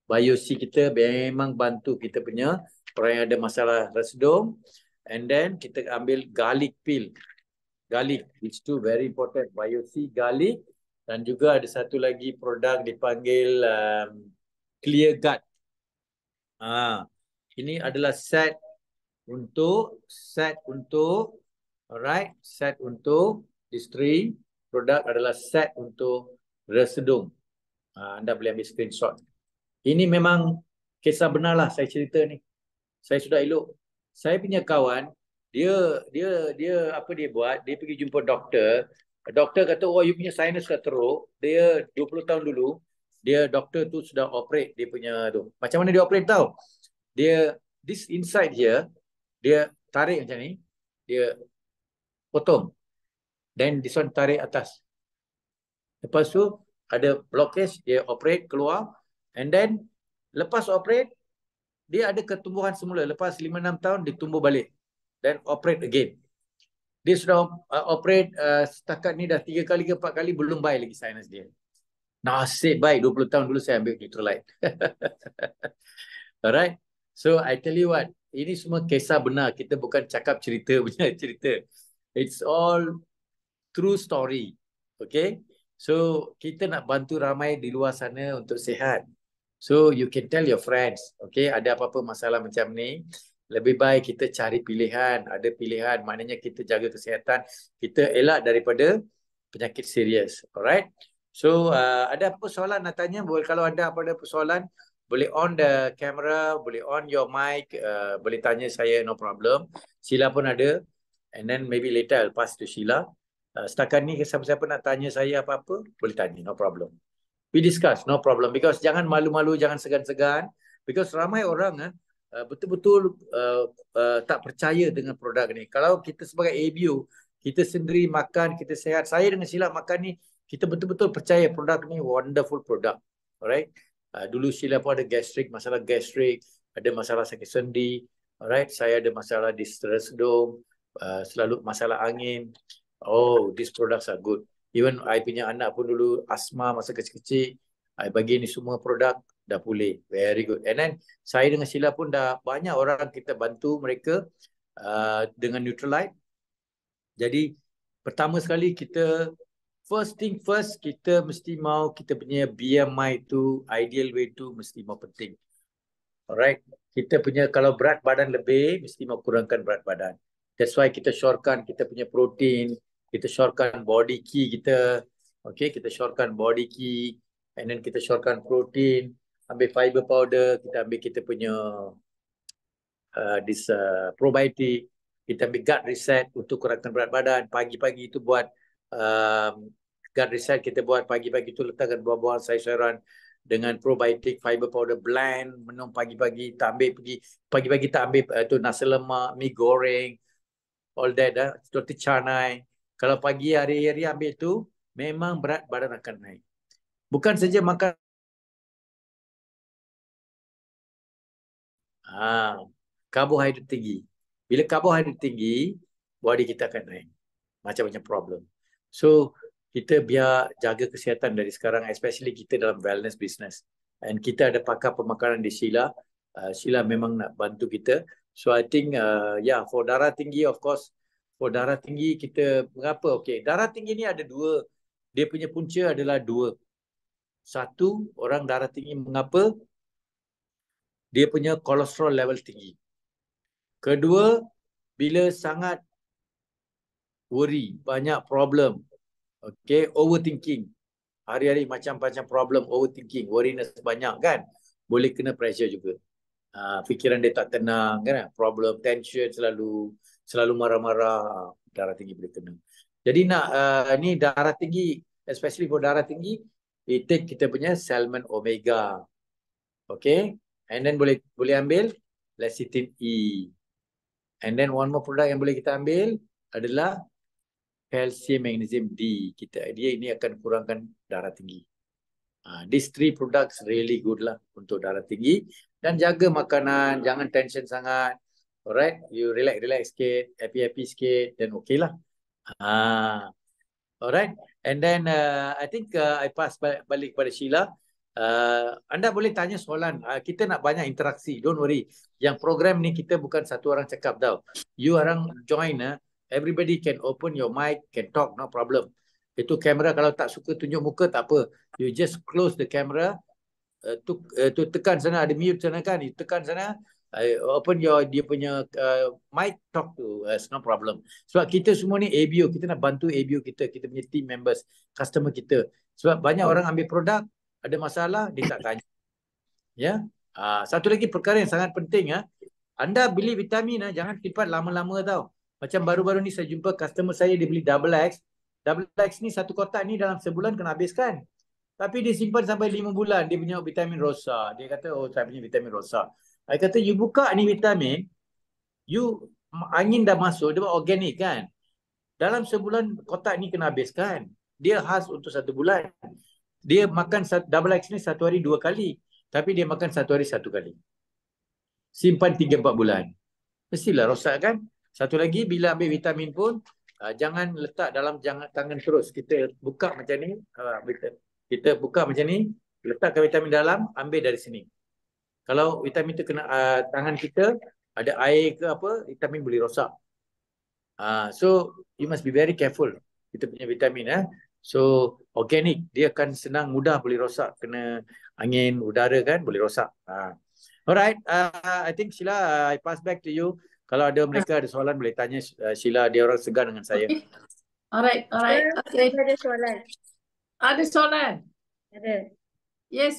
BioC kita memang bantu kita punya orang yang ada masalah resedung. And then kita ambil garlic pill. Garlic, which two very important. BioC, garlic. Dan juga ada satu lagi produk dipanggil Clear Gut. Ini adalah set untuk distri. Produk adalah set untuk resedung. Anda boleh ambil screenshot. Ini memang kisah benar lah saya cerita ni. Saya sudah elok. Saya punya kawan, dia apa dia buat? Dia pergi jumpa doktor. Doktor kata, oh you punya sinus dah teruk. Dia 20 tahun dulu, doktor tu sudah operate dia punya tu. Macam mana dia operate tahu? Dia, this inside here, dia tarik macam ni, dia potong. Then this one tarik atas. Lepas tu ada blockage, dia operate keluar. And then lepas operate, dia ada ketumbuhan semula. Lepas 5-6 tahun, dia tumbuh balik. Dan operate again. Dia sudah operate setakat ni dah 3 kali ke 4 kali, belum buy lagi sinus dia. Nasib baik 20 tahun dulu saya ambil Neutralite. Alright. So I tell you what, ini semua kisah benar. Kita bukan cakap cerita punya cerita. It's all true story. Okay. So kita nak bantu ramai di luar sana untuk sihat. So you can tell your friends. Okay. Ada apa-apa masalah macam ni, lebih baik kita cari pilihan. Ada pilihan. Maknanya kita jaga kesihatan. Kita elak daripada penyakit serius. Alright. So ada apa soalan nak tanya? Kalau ada apa-apa soalan, boleh on the camera, boleh on your mic, boleh tanya saya, no problem. Sheila pun ada. And then maybe later I'll pass to Sheila. Setakat ni siapa-siapa nak tanya saya apa-apa, boleh tanya, no problem. We discuss, no problem. Because jangan malu-malu, jangan segan-segan. Because ramai orang betul-betul tak percaya dengan produk ni. Kalau kita sebagai ABU, kita sendiri makan, kita sihat. Saya dengan Sheila makan ni, kita betul-betul percaya produk ni wonderful product. Alright. Dulu Sheila pun ada masalah gastrik, ada masalah sakit sendi. Alright. Saya ada masalah distress dome, selalu masalah angin. Oh, these products are good. Even I punya anak pun dulu asma masa kecil-kecil. I bagi ni semua produk dah pulih. Very good. And then saya dengan Sheila pun dah banyak orang kita bantu mereka dengan Neutralite. Jadi pertama sekali kita first thing first, kita mesti mau kita punya BMI tu, ideal weight tu mesti mau penting. Alright. Kita punya kalau berat badan lebih, mesti mau kurangkan berat badan. That's why kita syorkan kita punya protein, kita syorkan body key kita. Okay, kita syorkan body key. And then kita syorkan protein, ambil fiber powder, kita ambil kita punya probiotic, kita ambil gut reset untuk kurangkan berat badan. Pagi-pagi itu buat gut reset, kita buat pagi-pagi itu letakkan buah-buahan, sayur-sayuran dengan probiotic, fiber powder blend, minum pagi-pagi, tak ambil pergi pagi-pagi tak ambil tu nasi lemak, mi goreng, all that seperti canai. Kalau pagi hari-hari ambil tu, memang berat badan akan naik. Bukan saja makan karbohidrat tinggi. Bila karbohidrat tinggi, body kita akan naik. Macam-macam problem. So, kita biar jaga kesihatan dari sekarang, especially kita dalam wellness business. And kita ada pakar pemakanan di Sheila. Sheila memang nak bantu kita. So, I think, for darah tinggi, of course, for darah tinggi kita, mengapa? Okay, darah tinggi ni ada dua. Dia punya punca adalah dua. Satu, orang darah tinggi mengapa? Dia punya kolesterol level tinggi. Kedua, bila sangat worry, banyak problem. Okay, overthinking. Hari-hari macam-macam problem, overthinking, worriness banyak kan. Boleh kena pressure juga. Fikiran dia tak tenang kan. Problem, tension selalu marah-marah. Darah tinggi boleh kena. Jadi ni darah tinggi, especially for darah tinggi, kita punya salmon omega. Okay. And then boleh ambil lecithin E. And then one more product yang boleh kita ambil adalah calcium magnesium D. Dia ini akan kurangkan darah tinggi. These three products really good lah untuk darah tinggi. Dan jaga makanan, jangan tension sangat. Alright, you relax sikit, happy sikit, then okay lah. Alright, and then I think I pass balik kepada Sheila. Anda boleh tanya soalan. Kita nak banyak interaksi. Don't worry. Yang program ni kita bukan satu orang cakap tau. You orang join. Everybody can open your mic, can talk, no problem. Itu kamera kalau tak suka tunjuk muka tak apa. You just close the camera. Tu tekan sana, ada mute sana kan. You tekan sana. Open dia punya mic, talk to us, no problem. Sebab kita semua ni ABO. Kita nak bantu ABO kita. Kita punya team members, customer kita. Sebab banyak orang ambil produk, ada masalah, dia tak tanya. Ya. Satu lagi perkara yang sangat penting, anda beli vitamin, jangan simpan lama-lama tau. Macam baru-baru ni saya jumpa customer saya, dia beli Double X. Double X ni satu kotak ni dalam sebulan kena habiskan. Tapi dia simpan sampai 5 bulan. Dia punya vitamin rosa. Dia kata, oh saya punya vitamin rosa. Saya kata, you buka ni vitamin, angin dah masuk, dia buat organik kan. Dalam sebulan kotak ni kena habiskan. Dia khas untuk 1 bulan. Dia makan Double X ni 1 hari 2 kali. Tapi dia makan 1 hari 1 kali. simpan 3-4 bulan. Mestilah rosak kan. Satu lagi, bila ambil vitamin pun, jangan letak dalam tangan terus. Kita buka macam ni, kita buka macam ni, letakkan vitamin dalam, ambil dari sini. Kalau vitamin tu kena tangan kita, ada air ke apa, vitamin boleh rosak. So you must be very careful kita punya vitamin. So organik dia akan senang mudah boleh rosak, kena angin udara kan boleh rosak. Alright, I think Sheila, I pass back to you. Kalau ada mereka ada soalan boleh tanya Sheila, dia orang segan dengan saya. Okay. Alright. Okay. Ada soalan. Ada soalan? Ada. Yes.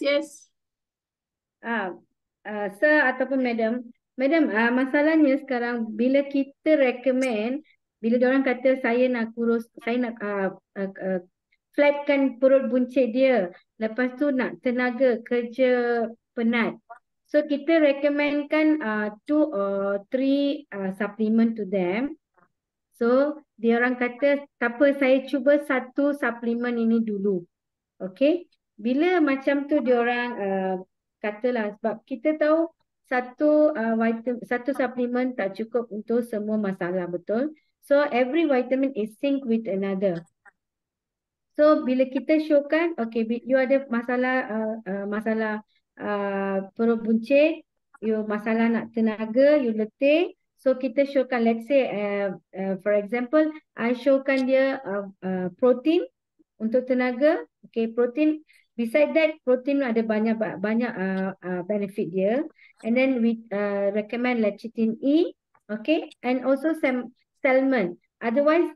Sir ataupun madam, masalahnya sekarang bila kita recommend, bila diorang kata saya nak kurus, saya nak flatkan perut buncit dia, lepas tu nak tenaga kerja penat. So kita recommendkan 2 or 3 supplement to them. So diorang kata tak apa, saya cuba satu suplemen ini dulu. Okay. Bila macam tu diorang katalah, sebab kita tahu satu suplemen tak cukup untuk semua masalah, betul? So every vitamin is sync with another. So bila kita showkan, okay, you ada masalah perut buncit, you masalah nak tenaga, you letih. So kita showkan, let's say for example, I showkan dia protein untuk tenaga. Okay, protein. Beside that, protein ada banyak benefit dia. And then we recommend lecithin E. Okay, and also salmon. Otherwise,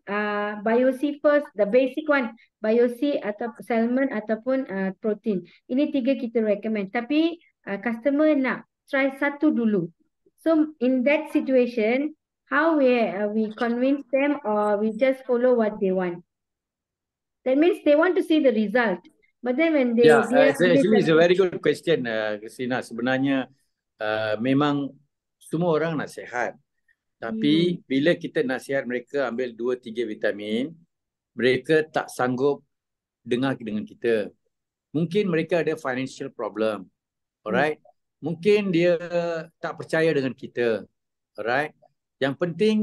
BioC first, the basic one, BioC atau salmon ataupun protein. Ini 3 kita recommend. Tapi customer nak try satu dulu. So in that situation, how we convince them, or we just follow what they want? That means they want to see the result. But then when they... Actually it's a very good question, Christina. Sebenarnya memang semua orang nak sihat. Tapi bila kita nasihat mereka ambil 2-3 vitamin, mereka tak sanggup dengar dengan kita. Mungkin mereka ada financial problem. Alright? Mungkin dia tak percaya dengan kita. Alright? Yang penting,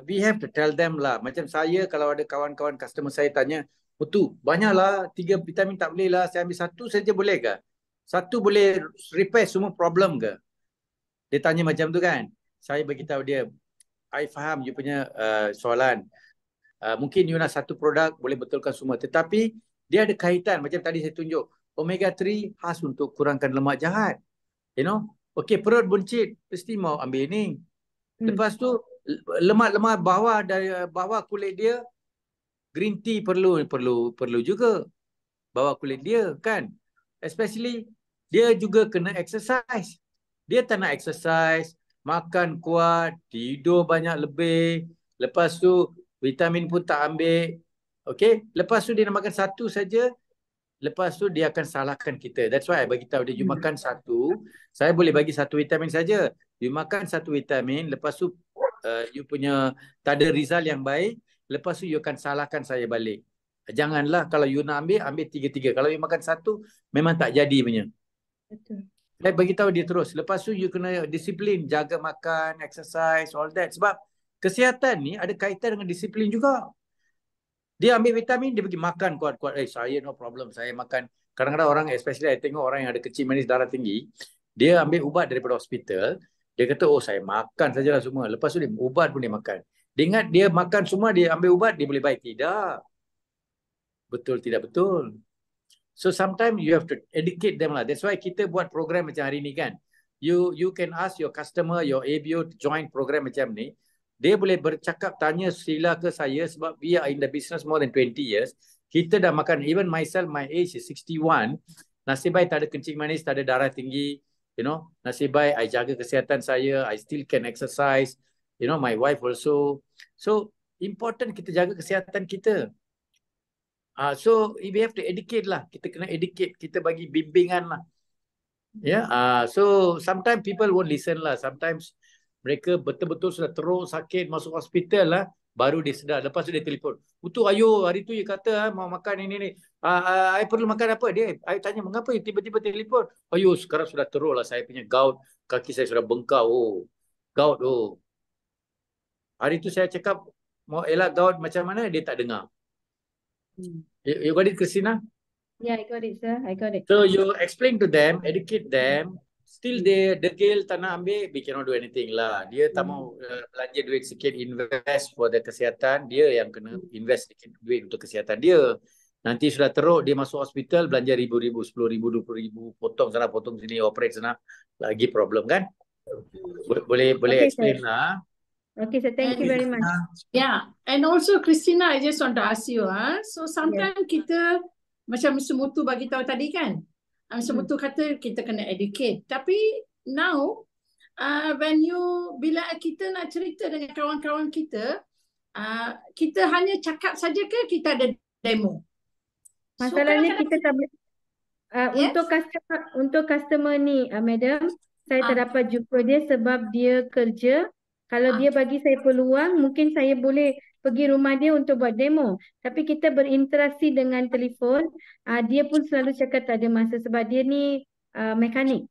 we have to tell them lah. Macam saya, kalau ada kawan-kawan customer saya tanya, tu banyaklah 3 vitamin tak boleh lah. Saya ambil satu saja boleh ke? Satu boleh repair semua problem ke? Dia tanya macam tu kan? Saya beritahu dia, I faham you punya soalan. Mungkin you nak satu produk boleh betulkan semua. Tetapi dia ada kaitan. Macam tadi saya tunjuk. Omega 3 khas untuk kurangkan lemak jahat. You know? Okay, perut buncit. Mesti mau ambil ni. Lepas tu, lemak-lemak bawah kulit dia, green tea perlu juga. Bawah kulit dia kan. Especially, dia juga kena exercise. Dia tak nak exercise, makan kuat, tidur banyak lebih. Lepas tu, vitamin pun tak ambil. Okay? Lepas tu, dia nak makan satu saja. Lepas tu, dia akan salahkan kita. That's why I bagi tahu dia, you makan satu. Saya boleh bagi satu vitamin saja. You makan satu vitamin. Lepas tu, you punya tak ada result yang baik. Lepas tu, you akan salahkan saya balik. Janganlah kalau you nak ambil 3-3. Kalau you makan satu, memang tak jadi punya. Betul. Saya bagi tahu dia terus. Lepas tu you kena disiplin, jaga makan, exercise, all that. Sebab kesihatan ni ada kaitan dengan disiplin juga. Dia ambil vitamin, dia pergi makan kuat-kuat. Saya no problem, saya makan. Kadang-kadang orang, especially I tengok orang yang ada kecil manis darah tinggi, dia ambil ubat daripada hospital, dia kata, saya makan sajalah semua. Lepas tu dia ubat pun dia makan. Dia ingat dia makan semua, dia ambil ubat, dia boleh baik. Tidak. Betul, tidak betul. So sometimes you have to educate them lah. That's why kita buat program macam hari ni kan. You can ask your customer, your ABO to join program macam ni. Dia boleh bercakap, tanya Sheila ke saya, sebab we are in the business more than 20 years. Kita dah makan, even myself, my age is 61. Nasib baik tak ada kencing manis, tak ada darah tinggi. You know, nasib baik I jaga kesihatan saya. I still can exercise. You know, my wife also. So important kita jaga kesihatan kita. So we have to educate lah. Kita kena educate. Kita bagi bimbingan lah. So sometimes people won't listen lah. Sometimes mereka betul-betul sudah teruk sakit masuk hospital lah. Baru dia sedar. Lepas tu dia telefon. Utu, ayo hari tu you kata mau makan ini. I perlu makan apa? I tanya mengapa you tiba-tiba telefon? Ayo sekarang sudah teruk lah saya punya gout. Kaki saya sudah bengkak. Oh, gout. Oh. Hari tu saya cakap mau elak gout macam mana? Dia tak dengar. You got it, Christina? Yeah, I got it, sir. I got it. So you explain to them, educate them. Still they degil tak nak ambil, we cannot do anything lah. Dia tak mau belanja duit sikit, invest for the kesihatan. Dia yang kena invest sikit duit untuk kesihatan dia. Nanti sudah teruk, dia masuk hospital, belanja ribu-ribu, 10,000, 20,000, potong sana, potong sini, operate sana. Lagi problem kan? Boleh Okay, explain sir. lah. Okay, sir. Thank you very much. Yeah, and also Christina, I just want to ask you, so sometimes kita macam Mr. Muthu bagi tahu tadi kan, Mr. Muthu kata kita kena educate. Tapi now, when you bila kita nak cerita dengan kawan-kawan kita, kita hanya cakap saja ke kita ada demo? Masalahnya kita tak boleh. Yes? Untuk customer ni, madam, saya tak dapat jumpa dia sebab dia kerja. Kalau dia bagi saya peluang, mungkin saya boleh pergi rumah dia untuk buat demo. Tapi kita berinteraksi dengan telefon, dia pun selalu cakap tak ada masa sebab dia ni mekanik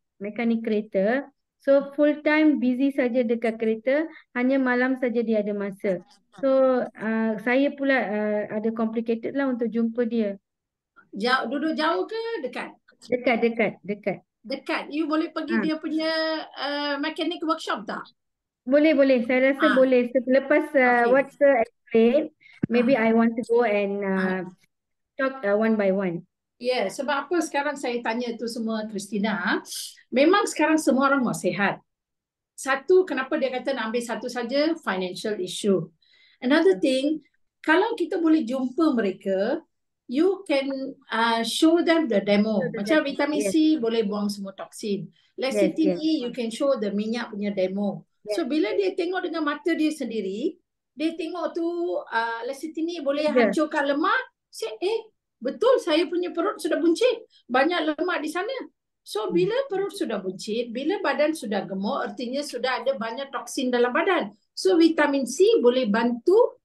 kereta. So full time busy saja dekat kereta, hanya malam saja dia ada masa. So saya pula ada complicated lah untuk jumpa dia. Duduk jauh ke dekat? Dekat. Dekat. You boleh pergi dia punya mechanic workshop tak? Boleh. Saya rasa boleh. Selepas what sir explain, maybe I want to go and talk one by one. Yeah, sebab apa sekarang saya tanya tu semua Christina, memang sekarang semua orang mau sihat. Satu, kenapa dia kata nak ambil satu saja? Financial issue. Another thing, kalau kita boleh jumpa mereka, you can show them the demo. Macam vitamin C boleh buang semua toksin. Lecithin E, you can show the minyak punya demo. So bila dia tengok dengan mata dia sendiri, dia tengok tu lecithin E boleh hancurkan lemak, betul saya punya perut sudah buncit, banyak lemak di sana. So bila perut sudah buncit, bila badan sudah gemuk, artinya sudah ada banyak toksin dalam badan. So vitamin C boleh bantu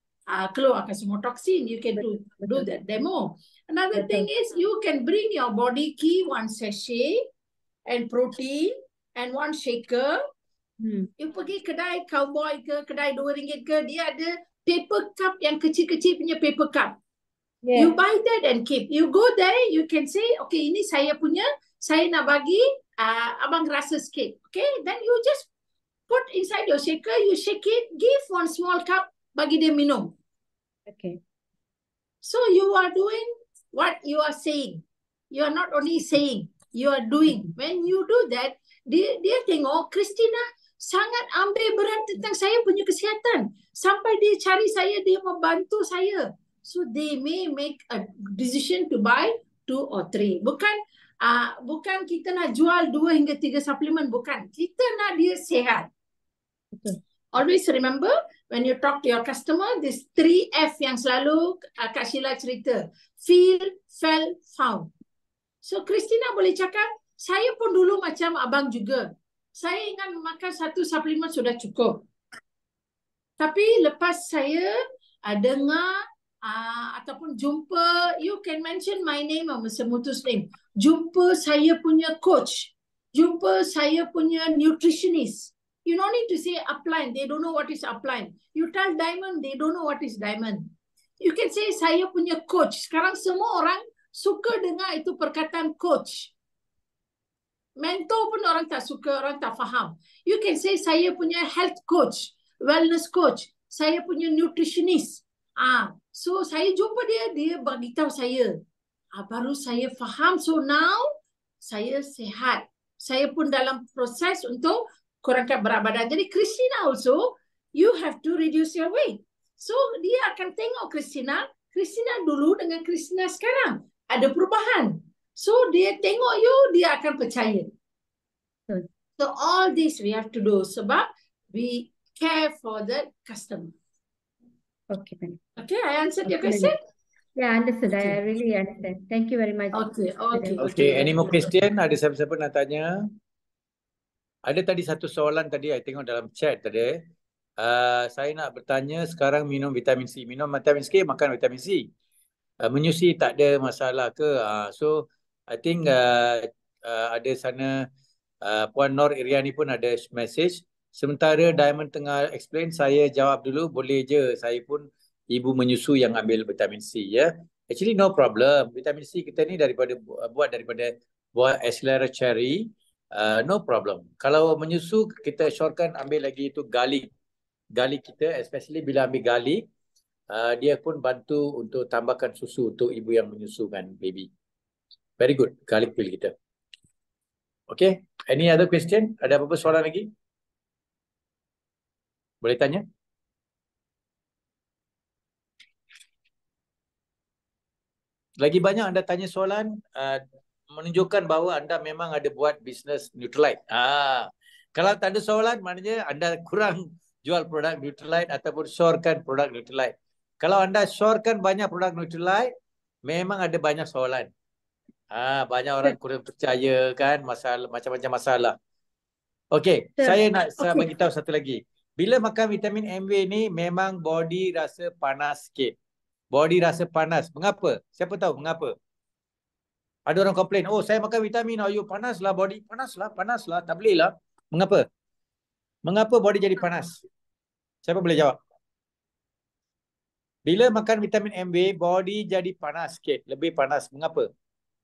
keluarkan semua toksin. You can do that demo. Another thing is you can bring your body key, one sachet and protein and one shaker. You pergi kedai cowboy ke, kedai RM2 ke, dia ada paper cup yang kecil-kecil punya paper cup. You buy that and keep. You go there, you can say, okay, ini saya punya, saya nak bagi abang rasa sikit. Okay, then you just put inside your shaker, you shake it, give one small cup, bagi dia minum. Okay. So you are doing what you are saying. You are not only saying, you are doing. When you do that, dia tengok Christina sangat ambil berat tentang saya punya kesihatan. Sampai dia cari saya, dia membantu saya. So they may make a decision to buy 2 or 3. Bukan kita nak jual 2 hingga 3 suplemen. Bukan. Kita nak dia sihat. Always remember, when you talk to your customer, this 3F yang selalu Kak Sheila cerita. Feel, felt, found. So Christina boleh cakap, saya pun dulu macam abang juga. Saya ingat makan 1 suplemen sudah cukup. Tapi lepas saya dengar ataupun jumpa, you can mention my name or Mr. Muthu's name. Jumpa saya punya coach. Jumpa saya punya nutritionist. You don't need to say upline. They don't know what is upline. You tell diamond, they don't know what is diamond. You can say saya punya coach. Sekarang semua orang suka dengar itu perkataan coach. Mentor pun orang tak suka, orang tak faham. You can say saya punya health coach, wellness coach, saya punya nutritionist. So saya jumpa dia bagi tahu saya. Baru saya faham. So now saya sihat. Saya pun dalam proses untuk kurangkan berat badan. Jadi Christina also, you have to reduce your weight. So dia akan tengok Christina dulu dengan Christina sekarang. Ada perubahan. So dia tengok you, dia akan percaya. So all this we have to do sebab we care for the customer. Okay, I answered your question? Yeah, understood. I really understand. Thank you very much. Okay. Any more question? Ada siapa-siapa nak tanya? Ada tadi satu soalan tadi, I tengok dalam chat tadi. Saya nak bertanya sekarang minum vitamin C. Minum vitamin C, makan vitamin C. Menyusui tak ada masalah ke? So, I think ada sana Puan Nor Iriani pun ada message. Sementara Diamond tengah explain, saya jawab dulu. Boleh je. Saya pun ibu menyusui yang ambil vitamin C ya. Actually no problem. Vitamin C kita ni buat daripada buah Accelera cherry. No problem. Kalau menyusu kita syorkan ambil lagi itu garlic. Garlic kita, especially bila ambil garlic, dia pun bantu untuk tambahkan susu untuk ibu yang menyusukan baby. Very good. Garlic pill kita. Okay. Any other question? Ada apa-apa soalan lagi? Boleh tanya? Lagi banyak anda tanya soalan, menunjukkan bahawa anda memang ada buat bisnes Nutrilite. Kalau tak ada soalan, maknanya anda kurang jual produk Nutrilite ataupun syorkan produk Nutrilite. Kalau anda syorkan banyak produk Nutrilite, memang ada banyak soalan. Banyak orang kurang percaya kan, masalah macam-macam masalah. Okey, saya nak bagi tahu satu lagi. Bila makan vitamin MW ni memang body rasa panas sikit. Body rasa panas. Mengapa? Siapa tahu mengapa? Ada orang komplain, oh saya makan vitamin, you panaslah body. Panaslah. Tak boleh lah. Mengapa? Mengapa body jadi panas? Siapa boleh jawab? Bila makan vitamin MW, body jadi panas sikit. Lebih panas. Mengapa?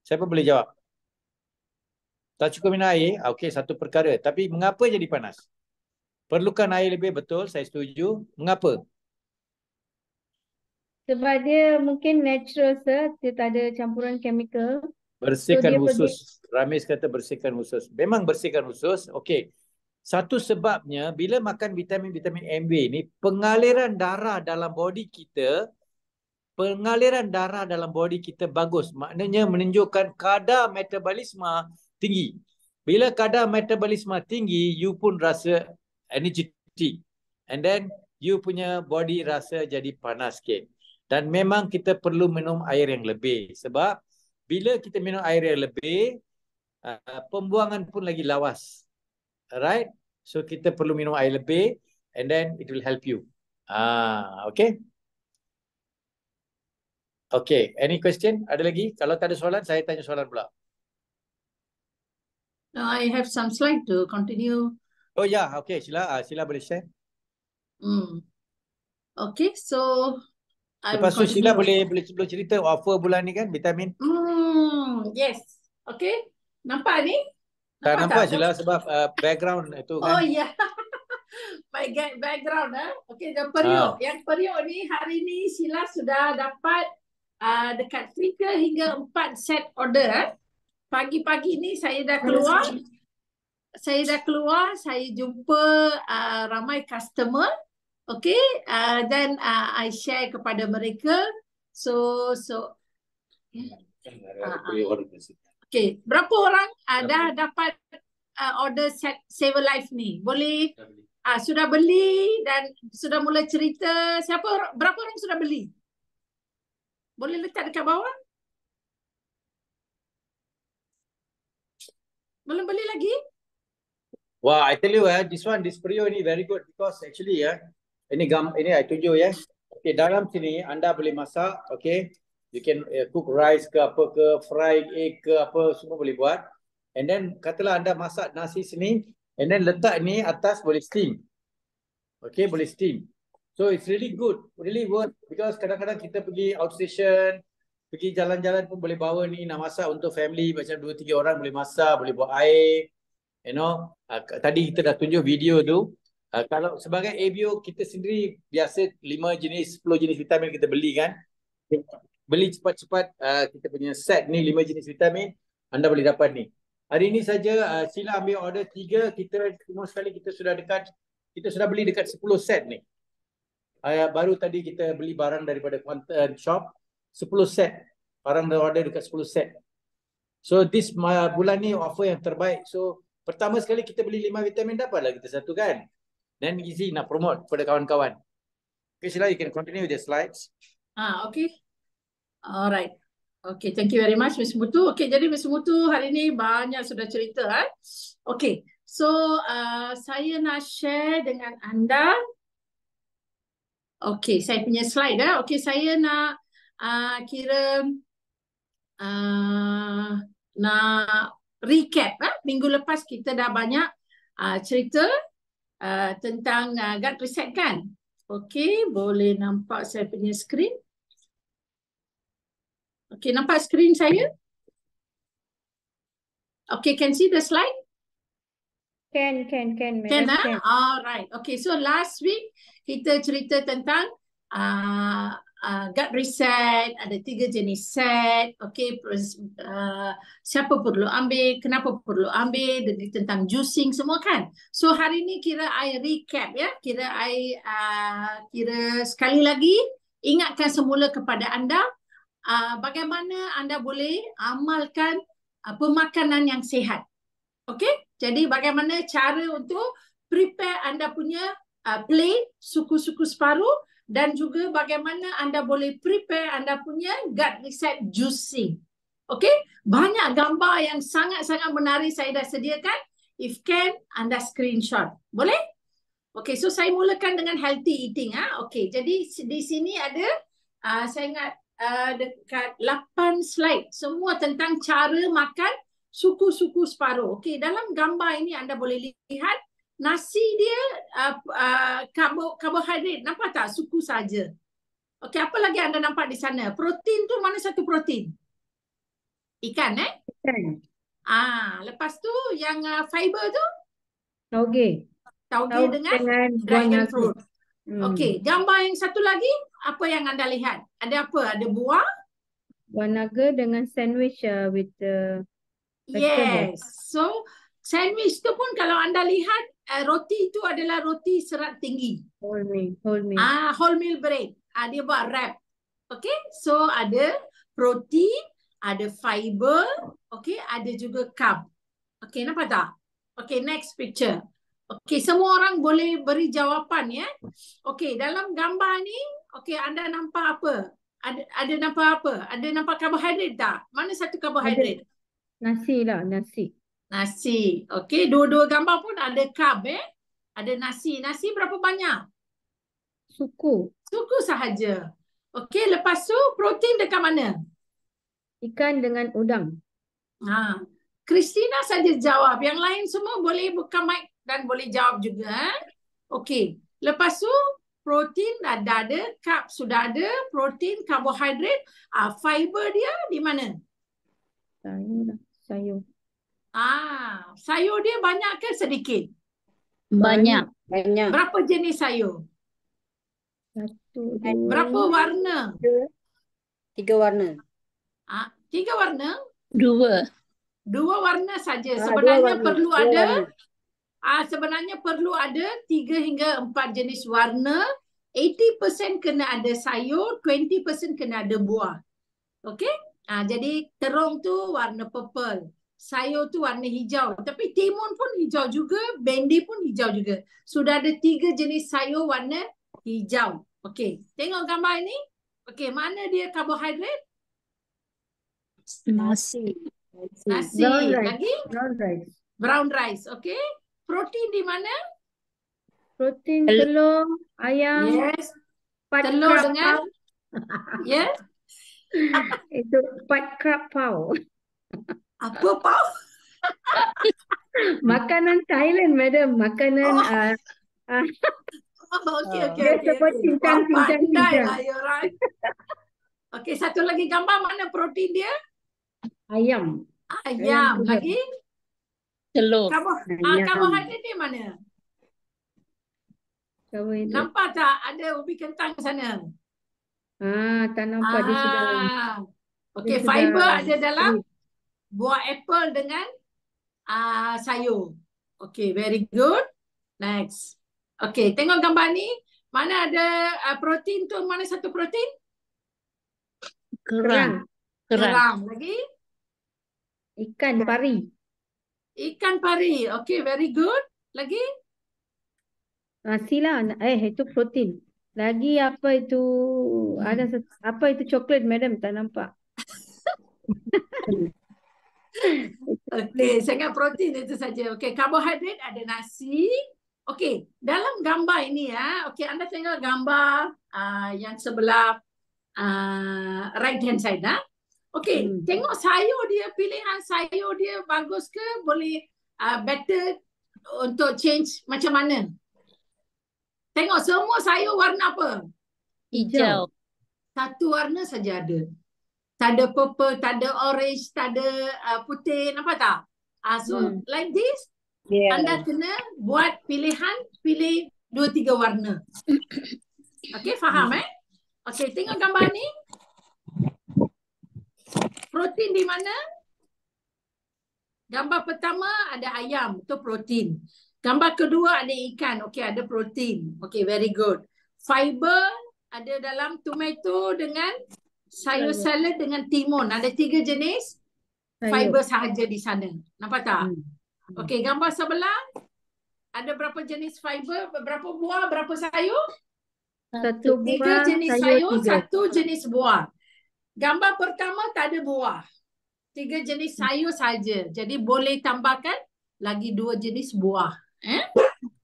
Siapa boleh jawab? Tak cukup minum air, okey, satu perkara. Tapi mengapa jadi panas? Perlukan air lebih, betul, saya setuju. Mengapa? Sebab dia mungkin natural, sir. Dia tak ada campuran chemical. Bersihkan usus. Ramis kata bersihkan usus. Memang bersihkan usus. Okey. Satu sebabnya bila makan vitamin-vitamin MW ni, pengaliran darah dalam body kita bagus. Maknanya menunjukkan kadar metabolisme tinggi. Bila kadar metabolisme tinggi, you pun rasa energetic. And then you punya body rasa jadi panas sikit. Dan memang kita perlu minum air yang lebih. Sebab bila kita minum air yang lebih, pembuangan pun lagi lawas. Alright? So kita perlu minum air lebih and then it will help you. Okay? Okay, any question? Ada lagi? Kalau tak ada soalan, saya tanya soalan pula. No, I have some slide to continue. Oh ya, okay, sila boleh share. Okay, so lepas tu Sheila boleh cerita offer bulan ni kan, vitamin. Yes. Okay. Nampak ni? Tak nampak Sheila sebab background itu kan. Oh ya. My background. Okay, dan periuk. Yang periuk ni hari ni Sheila sudah dapat dekat 3 hingga 4 set order. Pagi-pagi ni saya dah keluar. Saya jumpa ramai customer. Okay, then I share kepada mereka. So okay, berapa orang dah dapat order set Save a Life ni? Boleh sudah beli dan sudah mula cerita. Berapa orang sudah beli? Boleh letak dekat bawah? Belum beli lagi? Wah, I tell you this period ni very good because actually ini I tunjuk ya. Okay, dalam sini anda boleh masak, okay. You can cook rice ke apa ke, fry egg ke apa, semua boleh buat. And then katalah anda masak nasi sini, and then letak ni atas boleh steam. Okay, boleh steam. So it's really good, really worth because kadang-kadang kita pergi outstation, pergi jalan-jalan pun boleh bawa ni nak masak untuk family macam 2-3 orang boleh masak, boleh buat air. You know, tadi kita dah tunjuk video tu. Kalau sebagai ABO kita sendiri biasa 5 jenis, 10 jenis vitamin kita beli kan. Beli cepat-cepat kita punya set ni 5 jenis vitamin, anda boleh dapat ni. Hari ini saja Sheila ambil order 3, kita semua sekali kita sudah beli dekat 10 set ni. Baru tadi kita beli barang daripada Quantum Shop 10 set. Barang dah order dekat 10 set. So this bulan ni offer yang terbaik. So pertama sekali kita beli 5 vitamin, dapatlah kita satu kan. Then easy nak promote kepada kawan-kawan. Okay, Sheila, you can continue with the slides. Okay. Alright. Okay, thank you very much Ms. Mutu. Okay, jadi Ms. Mutu hari ni banyak sudah cerita. Okay, so saya nak share dengan anda Okey, saya punya slide dah. Okey, saya nak kira nak recap. Minggu lepas kita dah banyak cerita tentang gut reset kan. Okey, boleh nampak saya punya skrin? Okey, nampak skrin saya? Okay, can see the slide? Can, Can madam, can. Alright. Okay, so last week kita cerita tentang gut reset, ada 3 jenis set. Okay, siapa perlu ambil, kenapa perlu ambil, tentang juicing semua kan. So hari ni kira I recap ya, kira I kira sekali lagi ingatkan semula kepada anda bagaimana anda boleh amalkan pemakanan yang sihat. Okey? Jadi bagaimana cara untuk prepare anda punya plate, suku-suku separuh, dan juga bagaimana anda boleh prepare anda punya gut reset juicing. Okey? Banyak gambar yang sangat-sangat menarik saya dah sediakan. If can, anda screenshot. Boleh? Okey, so saya mulakan dengan healthy eating. Okey, jadi di sini ada, saya ingat dekat 8 slide. Semua tentang cara makan suku-suku separuh. Okey, dalam gambar ini anda boleh lihat nasi dia karbohidrat. Nampak tak? Suku saja. Okey, apa lagi anda nampak di sana? Protein tu mana satu protein? Ikan Ikan. Lepas tu yang fiber tu? Tauge. Tauge dengan buah dragon naga. fruit. Okey, gambar yang satu lagi apa yang anda lihat? Ada apa? Ada buah? Buah naga dengan sandwich with vegetable. Yes. So sandwich tu pun kalau anda lihat roti itu adalah roti serat tinggi. Whole meal. Wholemeal bread. Dia buat wrap. Okay. So ada protein, ada fiber, okay, ada juga carb. Okay, nampak tak? Okay, next picture. Okay, semua orang boleh beri jawapan ya. Okay, dalam gambar ni, okay, anda nampak apa? Ada nampak apa? Ada nampak karbohidrat tak? Mana satu karbohidrat? Nasi lah, nasi. Nasi. Okay, dua-dua gambar pun ada carb Ada nasi. Nasi berapa banyak? Suku. Suku sahaja. Okay, lepas tu protein dekat mana? Ikan dengan udang. Christina saja jawab. Yang lain semua boleh buka mic dan boleh jawab juga. Okey. Lepas tu protein dah ada, carb sudah ada, protein, karbohidrat, fiber dia di mana? Sayur. Sayur dia banyak ke sedikit? Banyak. Berapa jenis sayur? 1, 2, Berapa warna? 3 warna. 3 warna? 2. 2 warna saja. Dua Sebenarnya warna. perlu Dua ada warna. sebenarnya perlu ada 3 hingga 4 jenis warna. 80% kena ada sayur, 20% kena ada buah. Okey? Jadi terung tu warna purple. Sayur tu warna hijau. Tapi timun pun hijau juga, bendi pun hijau juga. Sudah ada 3 jenis sayur warna hijau. Okey, tengok gambar ini. Okey, mana dia karbohidrat? Nasi. Brown rice. Lagi? Brown rice. Okey. Protein di mana? Protein telur, ayam. Yes. Pat Telur crab dengan pau. yes. Itu pat crab pau. Apa pau? Makanan Thailand, madam. Makanan Okey. dia seperti cincang. Pandai lah you right. Okey, satu lagi gambar mana protein dia? Ayam. Ayam. telur. Lagi? Telur. Karbohidrat dia mana? Karbohidrat. Nampak tak ada ubi kentang sana? Tak nampak dia sudah. Okey, dia fiber sudah- ada dalam buah apple dengan sayur. Okey, very good. Next. Okey, tengok gambar ni. Mana ada protein tu? Mana satu protein? Kerang. Lagi? Ikan pari. Ikan pari. Okey, very good. Lagi? Nasi lah. Itu protein. Lagi apa itu? Apa itu coklat, madam? Tak nampak. Okey, saya ingat protein itu saja. Okey, karbohidrat ada nasi, Okey, dalam gambar ini ya. Okey, anda tengok gambar yang sebelah right hand side Okey, tengok sayur dia, pilihan sayur dia bagus ke, boleh better untuk change macam mana? Tengok semua sayur warna apa? Hijau. Satu warna saja ada. Tak ada purple, tak ada orange, tak ada putih, nampak tak? So like this, anda kena buat pilihan, pilih 2-3 warna. Okey, faham Okey, tengok gambar ni. Protein di mana? Gambar pertama ada ayam, itu protein. Gambar kedua ada ikan, okey ada protein. Okey, very good. Fiber ada dalam tomato dengan sayur salad dengan timun. Ada 3 jenis fiber sahaja di sana. Nampak tak? Okey, gambar sebelah ada berapa jenis fiber, berapa buah, berapa sayur? 1 3 buah, jenis sayur sayur, 3. 1 jenis buah. Gambar pertama tak ada buah. 3 jenis sayur saja. Jadi boleh tambahkan lagi 2 jenis buah.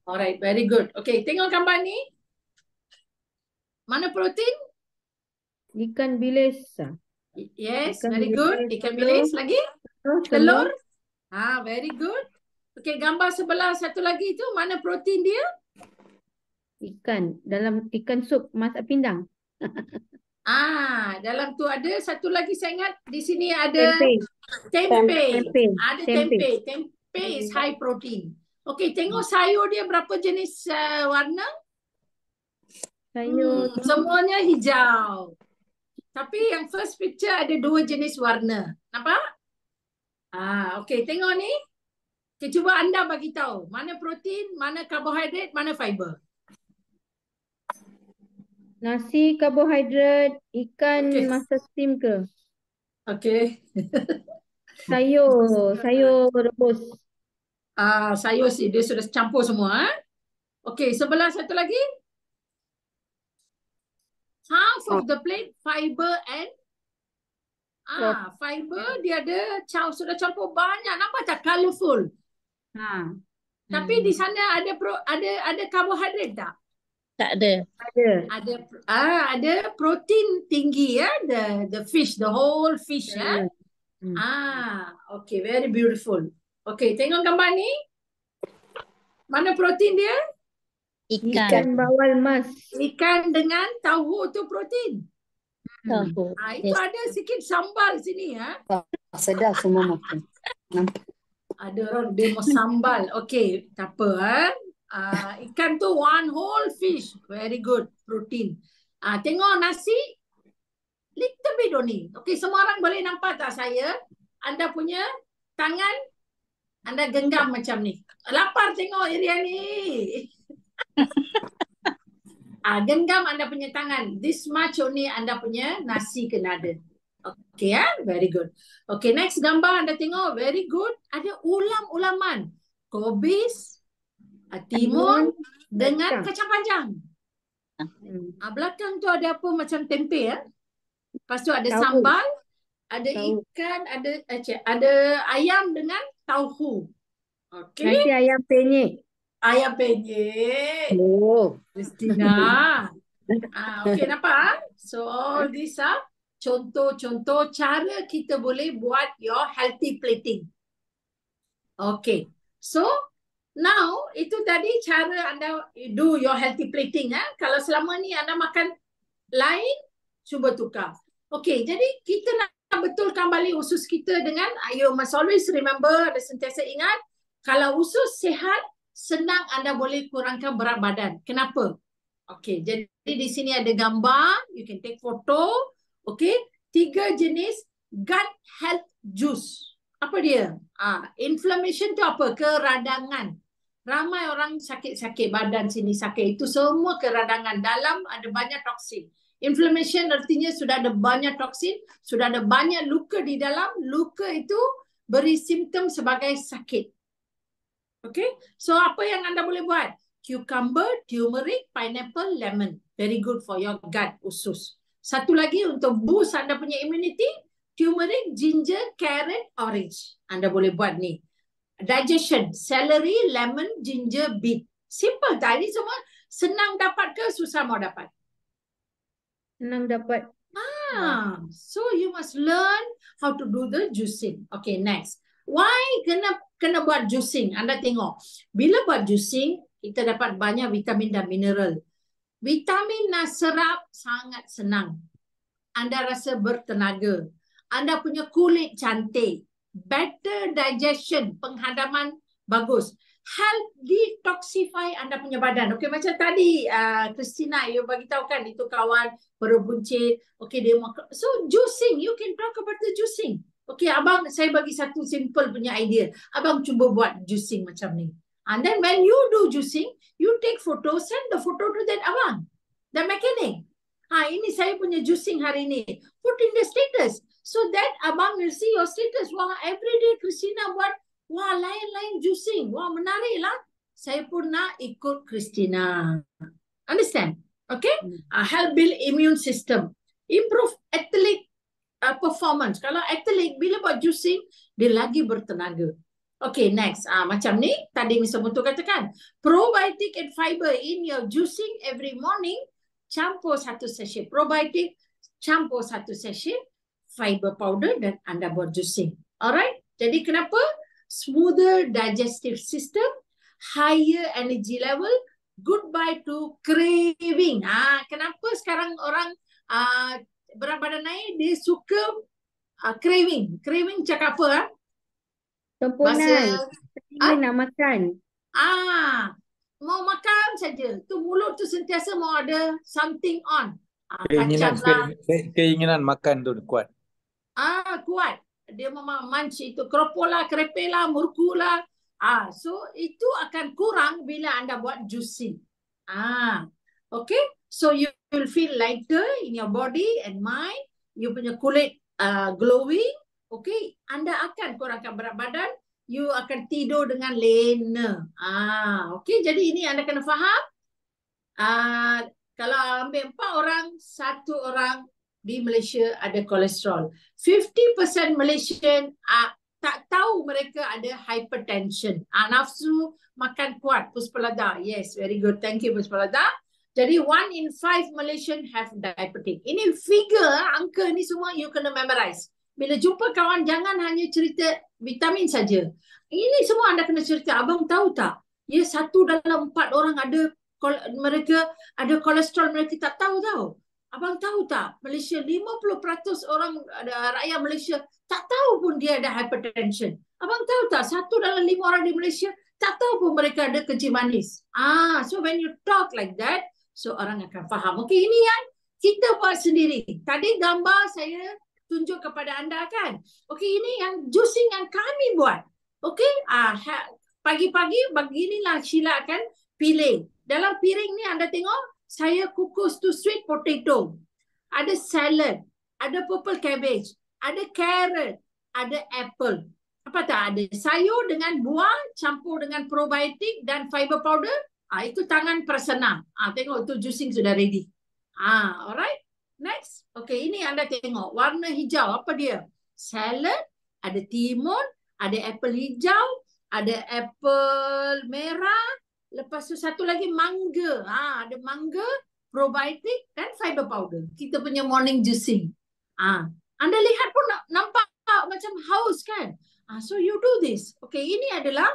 Alright, very good. Okay, tengok gambar ni. Mana protein? Ikan bilis. Yes, Ikan very bilis, good. Ikan telur. bilis lagi? Telur. Telur. Very good. Okay, gambar sebelah satu lagi tu mana protein dia? Ikan. Dalam ikan sup masak pindang. Dalam tu ada satu lagi saya ingat di sini ada Tempe. tempe. Ada tempe. Tempe is high protein. Okay, tengok sayur dia berapa jenis warna? Sayur. Semuanya hijau. Tapi yang first picture ada 2 jenis warna. Nampak? Okay, tengok ni. Okay, cuba anda bagi tahu mana protein, mana karbohidrat, mana fiber. Nasi karbohidrat, ikan masak steam ke? Okay. Sayur rebus. Sayur sih dia sudah campur semua. Okay, sebelah satu lagi. Half of the plate fiber and fiber dia ada sudah campur banyak. Nampak tak colourful? Tapi di sana ada karbohidrat tak? Tak ada. Ada protein tinggi ya, the fish, the whole fish Okay, very beautiful. Okay, tengok gambar ni. Mana protein dia? Ikan bawal mas. Ikan dengan tahu tu protein. Tahu. Itu ada sikit sambal sini Sedap semua makan. Ada orang demo sambal. Okay, tak apa ikan tu one whole fish. Very good. Protein. Tengok nasi. Little bit only. Okay, semua orang boleh nampak tak saya? Anda punya tangan, anda genggam macam ni. Lapar tengok area ni. Genggam anda punya tangan. This much only anda punya nasi kena ada. Okay, very good. Okay, next gambar anda tengok. Very good. Ada ulam-ulaman. Kobis, timun dengan kacang panjang. Belakang tu ada apa macam tempe Lepas tu ada sambal, ada ikan, ada ayam dengan tauhu. Okay. Nasi ayam penyet. Ayam penyet. Christina. Okay, nampak? So all these are contoh-contoh cara kita boleh buat your healthy plating. Okay. So now itu tadi cara anda do your healthy plating. Kalau selama ni anda makan lain, cuba tukar. Okay, jadi kita nak betulkan balik usus kita dengan, you must always remember, ada sentiasa ingat, kalau usus sihat, senang anda boleh kurangkan berat badan. Kenapa? Okay, jadi di sini ada gambar, you can take photo. Okay, 3 jenis gut health juice. Apa dia? Inflammation tu apa? Keradangan. Ramai orang sakit-sakit badan sini sakit. Itu semua keradangan. Dalam ada banyak toksin. Inflammation artinya sudah ada banyak toksin, sudah ada banyak luka di dalam. Luka itu beri simptom sebagai sakit. Okay? So apa yang anda boleh buat? Cucumber, turmeric, pineapple, lemon. Very good for your gut, usus. Satu lagi untuk boost anda punya immunity, turmeric, ginger, carrot, orange. Anda boleh buat ni. Digestion, celery, lemon, ginger, beet. Simple tak? Ini semua senang dapat ke susah mau dapat? Senang dapat. So you must learn how to do the juicing. Okay, next. Why kena buat juicing? Anda tengok. Bila buat juicing, kita dapat banyak vitamin dan mineral. Vitamin nak serap sangat senang. Anda rasa bertenaga. Anda punya kulit cantik. Better digestion, penghadaman bagus. Help detoxify anda punya badan. Okay, macam tadi Christina, you bagi tahu kan itu kawan perut buncit. Okay, dia makan. So juicing, you can talk about the juicing. Okay, abang saya bagi satu simple punya idea. Abang cuba buat juicing macam ni. And then when you do juicing, you take photo, send the photo to that abang, the mechanic. Ini saya punya juicing hari ni. Put in the status. So that abang will see your status. Wah, everyday Christina buat, wah, lain-lain juicing. Wah, menarik lah. Saya pun nak ikut Christina. Understand? Okay? Help build immune system. Improve athlete performance. Kalau athlete, bila buat juicing, dia lagi bertenaga. Okay, next. Macam ni, tadi Mr. Muntu katakan. Probiotic and fiber in your juicing every morning. Campur satu sachet probiotic, campur satu sachet fiber powder dan anda buat juicing. Alright? Jadi kenapa? Smoother digestive system, higher energy level, goodbye to craving. Kenapa sekarang orang berat badan naik, dia suka craving. Craving cakap apa? Tempunan. Ingin nak makan. Mau makan saja. Tu mulut tu sentiasa mau ada something on. Keinginan, Kacang lah. keinginan makan tu kuat. Kuat. Dia memang munch itu keropok lah, kerepek lah, murku lah. So itu akan kurang bila anda buat juicing. Okay. So you will feel lighter in your body and mind. You punya kulit glowing. Okay. Anda akan kurangkan berat badan. You akan tidur dengan lena. Okay. Jadi ini anda kena faham. Kalau ambil 4 orang, 1 orang di Malaysia ada kolesterol. 50% Malaysian tak tahu mereka ada hypertension. Nafsu makan kuat. Puspalada. Yes, very good. Thank you, Puspalada. Jadi 1 in 5 Malaysian have diabetic. Ini figure, angka ni semua you kena memorize. Bila jumpa kawan, jangan hanya cerita vitamin saja. Ini semua anda kena cerita. Abang tahu tak? Ya, 1 dalam 4 orang mereka ada kolesterol, mereka tak tahu. Abang tahu tak? Malaysia 50% orang rakyat Malaysia tak tahu pun dia ada hypertension. Abang tahu tak? 1 dalam 5 orang di Malaysia tak tahu pun mereka ada kencing manis. So when you talk like that, so orang akan faham. Okay, ini yang kita buat sendiri. Tadi gambar saya tunjuk kepada anda kan. Okay, ini yang juicing yang kami buat. Okay, pagi-pagi beginilah Sheila akan pilih. Dalam piring ni anda tengok, saya kukus tu sweet potato. Ada salad, ada purple cabbage, ada carrot, ada apple. Apa tak? Ada sayur dengan buah, campur dengan probiotik dan fiber powder. Itu tangan Prasanna. Tengok tu juicing sudah ready. Alright. Next. Okay, ini anda tengok. Warna hijau. Apa dia? Salad, ada timun, ada apple hijau, ada apple merah. Lepas tu satu lagi mangga. Ada mangga, probiotik dan fiber powder. Kita punya morning juicing. Anda lihat pun nampak macam haus kan? So you do this. Okay, ini adalah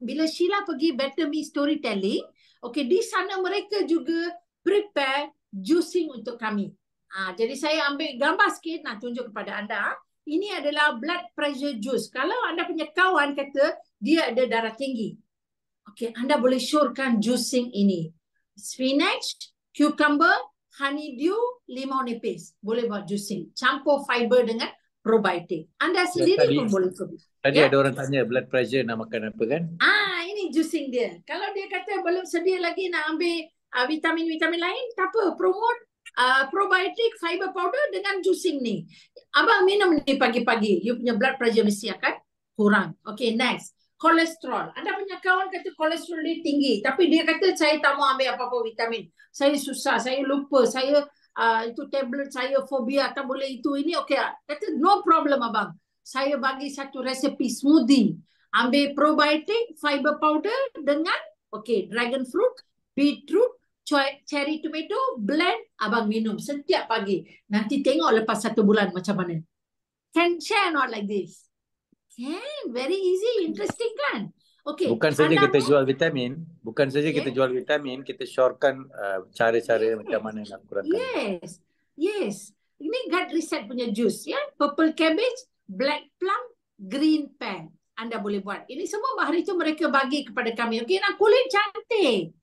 bila Sheila pergi Better Me Storytelling. Okay, di sana mereka juga prepare juicing untuk kami. Jadi saya ambil gambar sikit nak tunjuk kepada anda. Ini adalah blood pressure juice. Kalau anda punya kawan kata dia ada darah tinggi. Okay, anda boleh syorkan juicing ini. Spinach, cucumber, honeydew, limau nipis. Boleh buat juicing. Campur fiber dengan probiotik. Anda sendiri pun boleh. Tadi ada orang tanya blood pressure nak makan apa kan? Ini juicing dia. Kalau dia kata belum sedia lagi nak ambil vitamin-vitamin lain, tak apa. Promote probiotik fiber powder dengan juicing ni. Abang minum ni pagi-pagi. You punya blood pressure mesti akan kurang. Okay, next. Kolesterol. Anda punya kawan kata kolesterol dia tinggi. Tapi dia kata saya tak mau ambil apa-apa vitamin. Saya susah. Saya lupa. Saya itu tablet saya fobia. Tak boleh itu ini. Okay. Kata no problem abang. Saya bagi satu resepi smoothie. Ambil probiotik, fiber powder dengan Okay, dragon fruit, beetroot, cherry tomato, blend, abang minum setiap pagi. Nanti tengok lepas 1 bulan macam mana. Can share not like this? Can, very easy, interesting kan? Okay, Bukan saja anda kita jual vitamin, kita jual vitamin, kita syorkan cara-cara macam mana nak kurangkan. Yes. Ini gut reset punya juice ya. Purple cabbage, black plum, green pear. Anda boleh buat. Ini semua hari itu mereka bagi kepada kami. Okey, nak kulit cantik.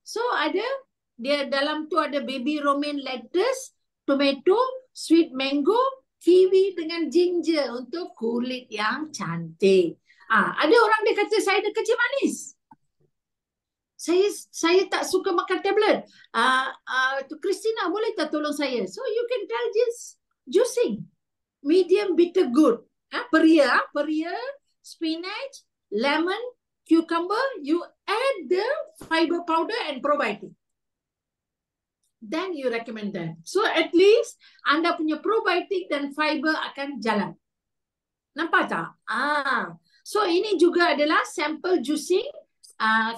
So ada dia dalam tu ada baby romaine lettuce, tomato, sweet mango, kiwi dengan ginger untuk kulit yang cantik. Ada orang dia kata saya ada kecil manis. Saya tak suka makan tablet. Tu Christina boleh tak tolong saya? So you can tell just juicing. Medium bitter good. Peria, spinach, lemon, cucumber. You add the fiber powder and probiotic. Then you recommend that. So at least anda punya probiotic dan fiber akan jalan. Nampak tak? So ini juga adalah sample juicing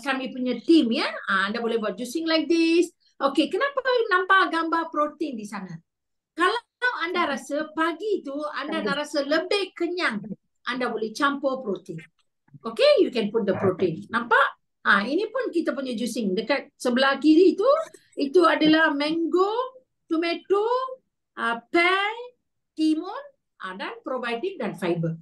kami punya team ya. Anda boleh buat juicing like this. Okay, kenapa nampak gambar protein di sana? Kalau anda rasa pagi tu anda nak rasa lebih kenyang, anda boleh campur protein. Okay, you can put the protein. Nampak? Ini pun kita punya juicing. Dekat sebelah kiri tu, itu adalah mango, tomato, pear, timun, dan probiotic dan fiber.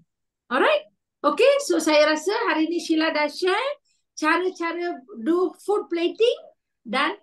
Alright? Okay, so saya rasa hari ini Sheila dah share cara-cara do food plating dan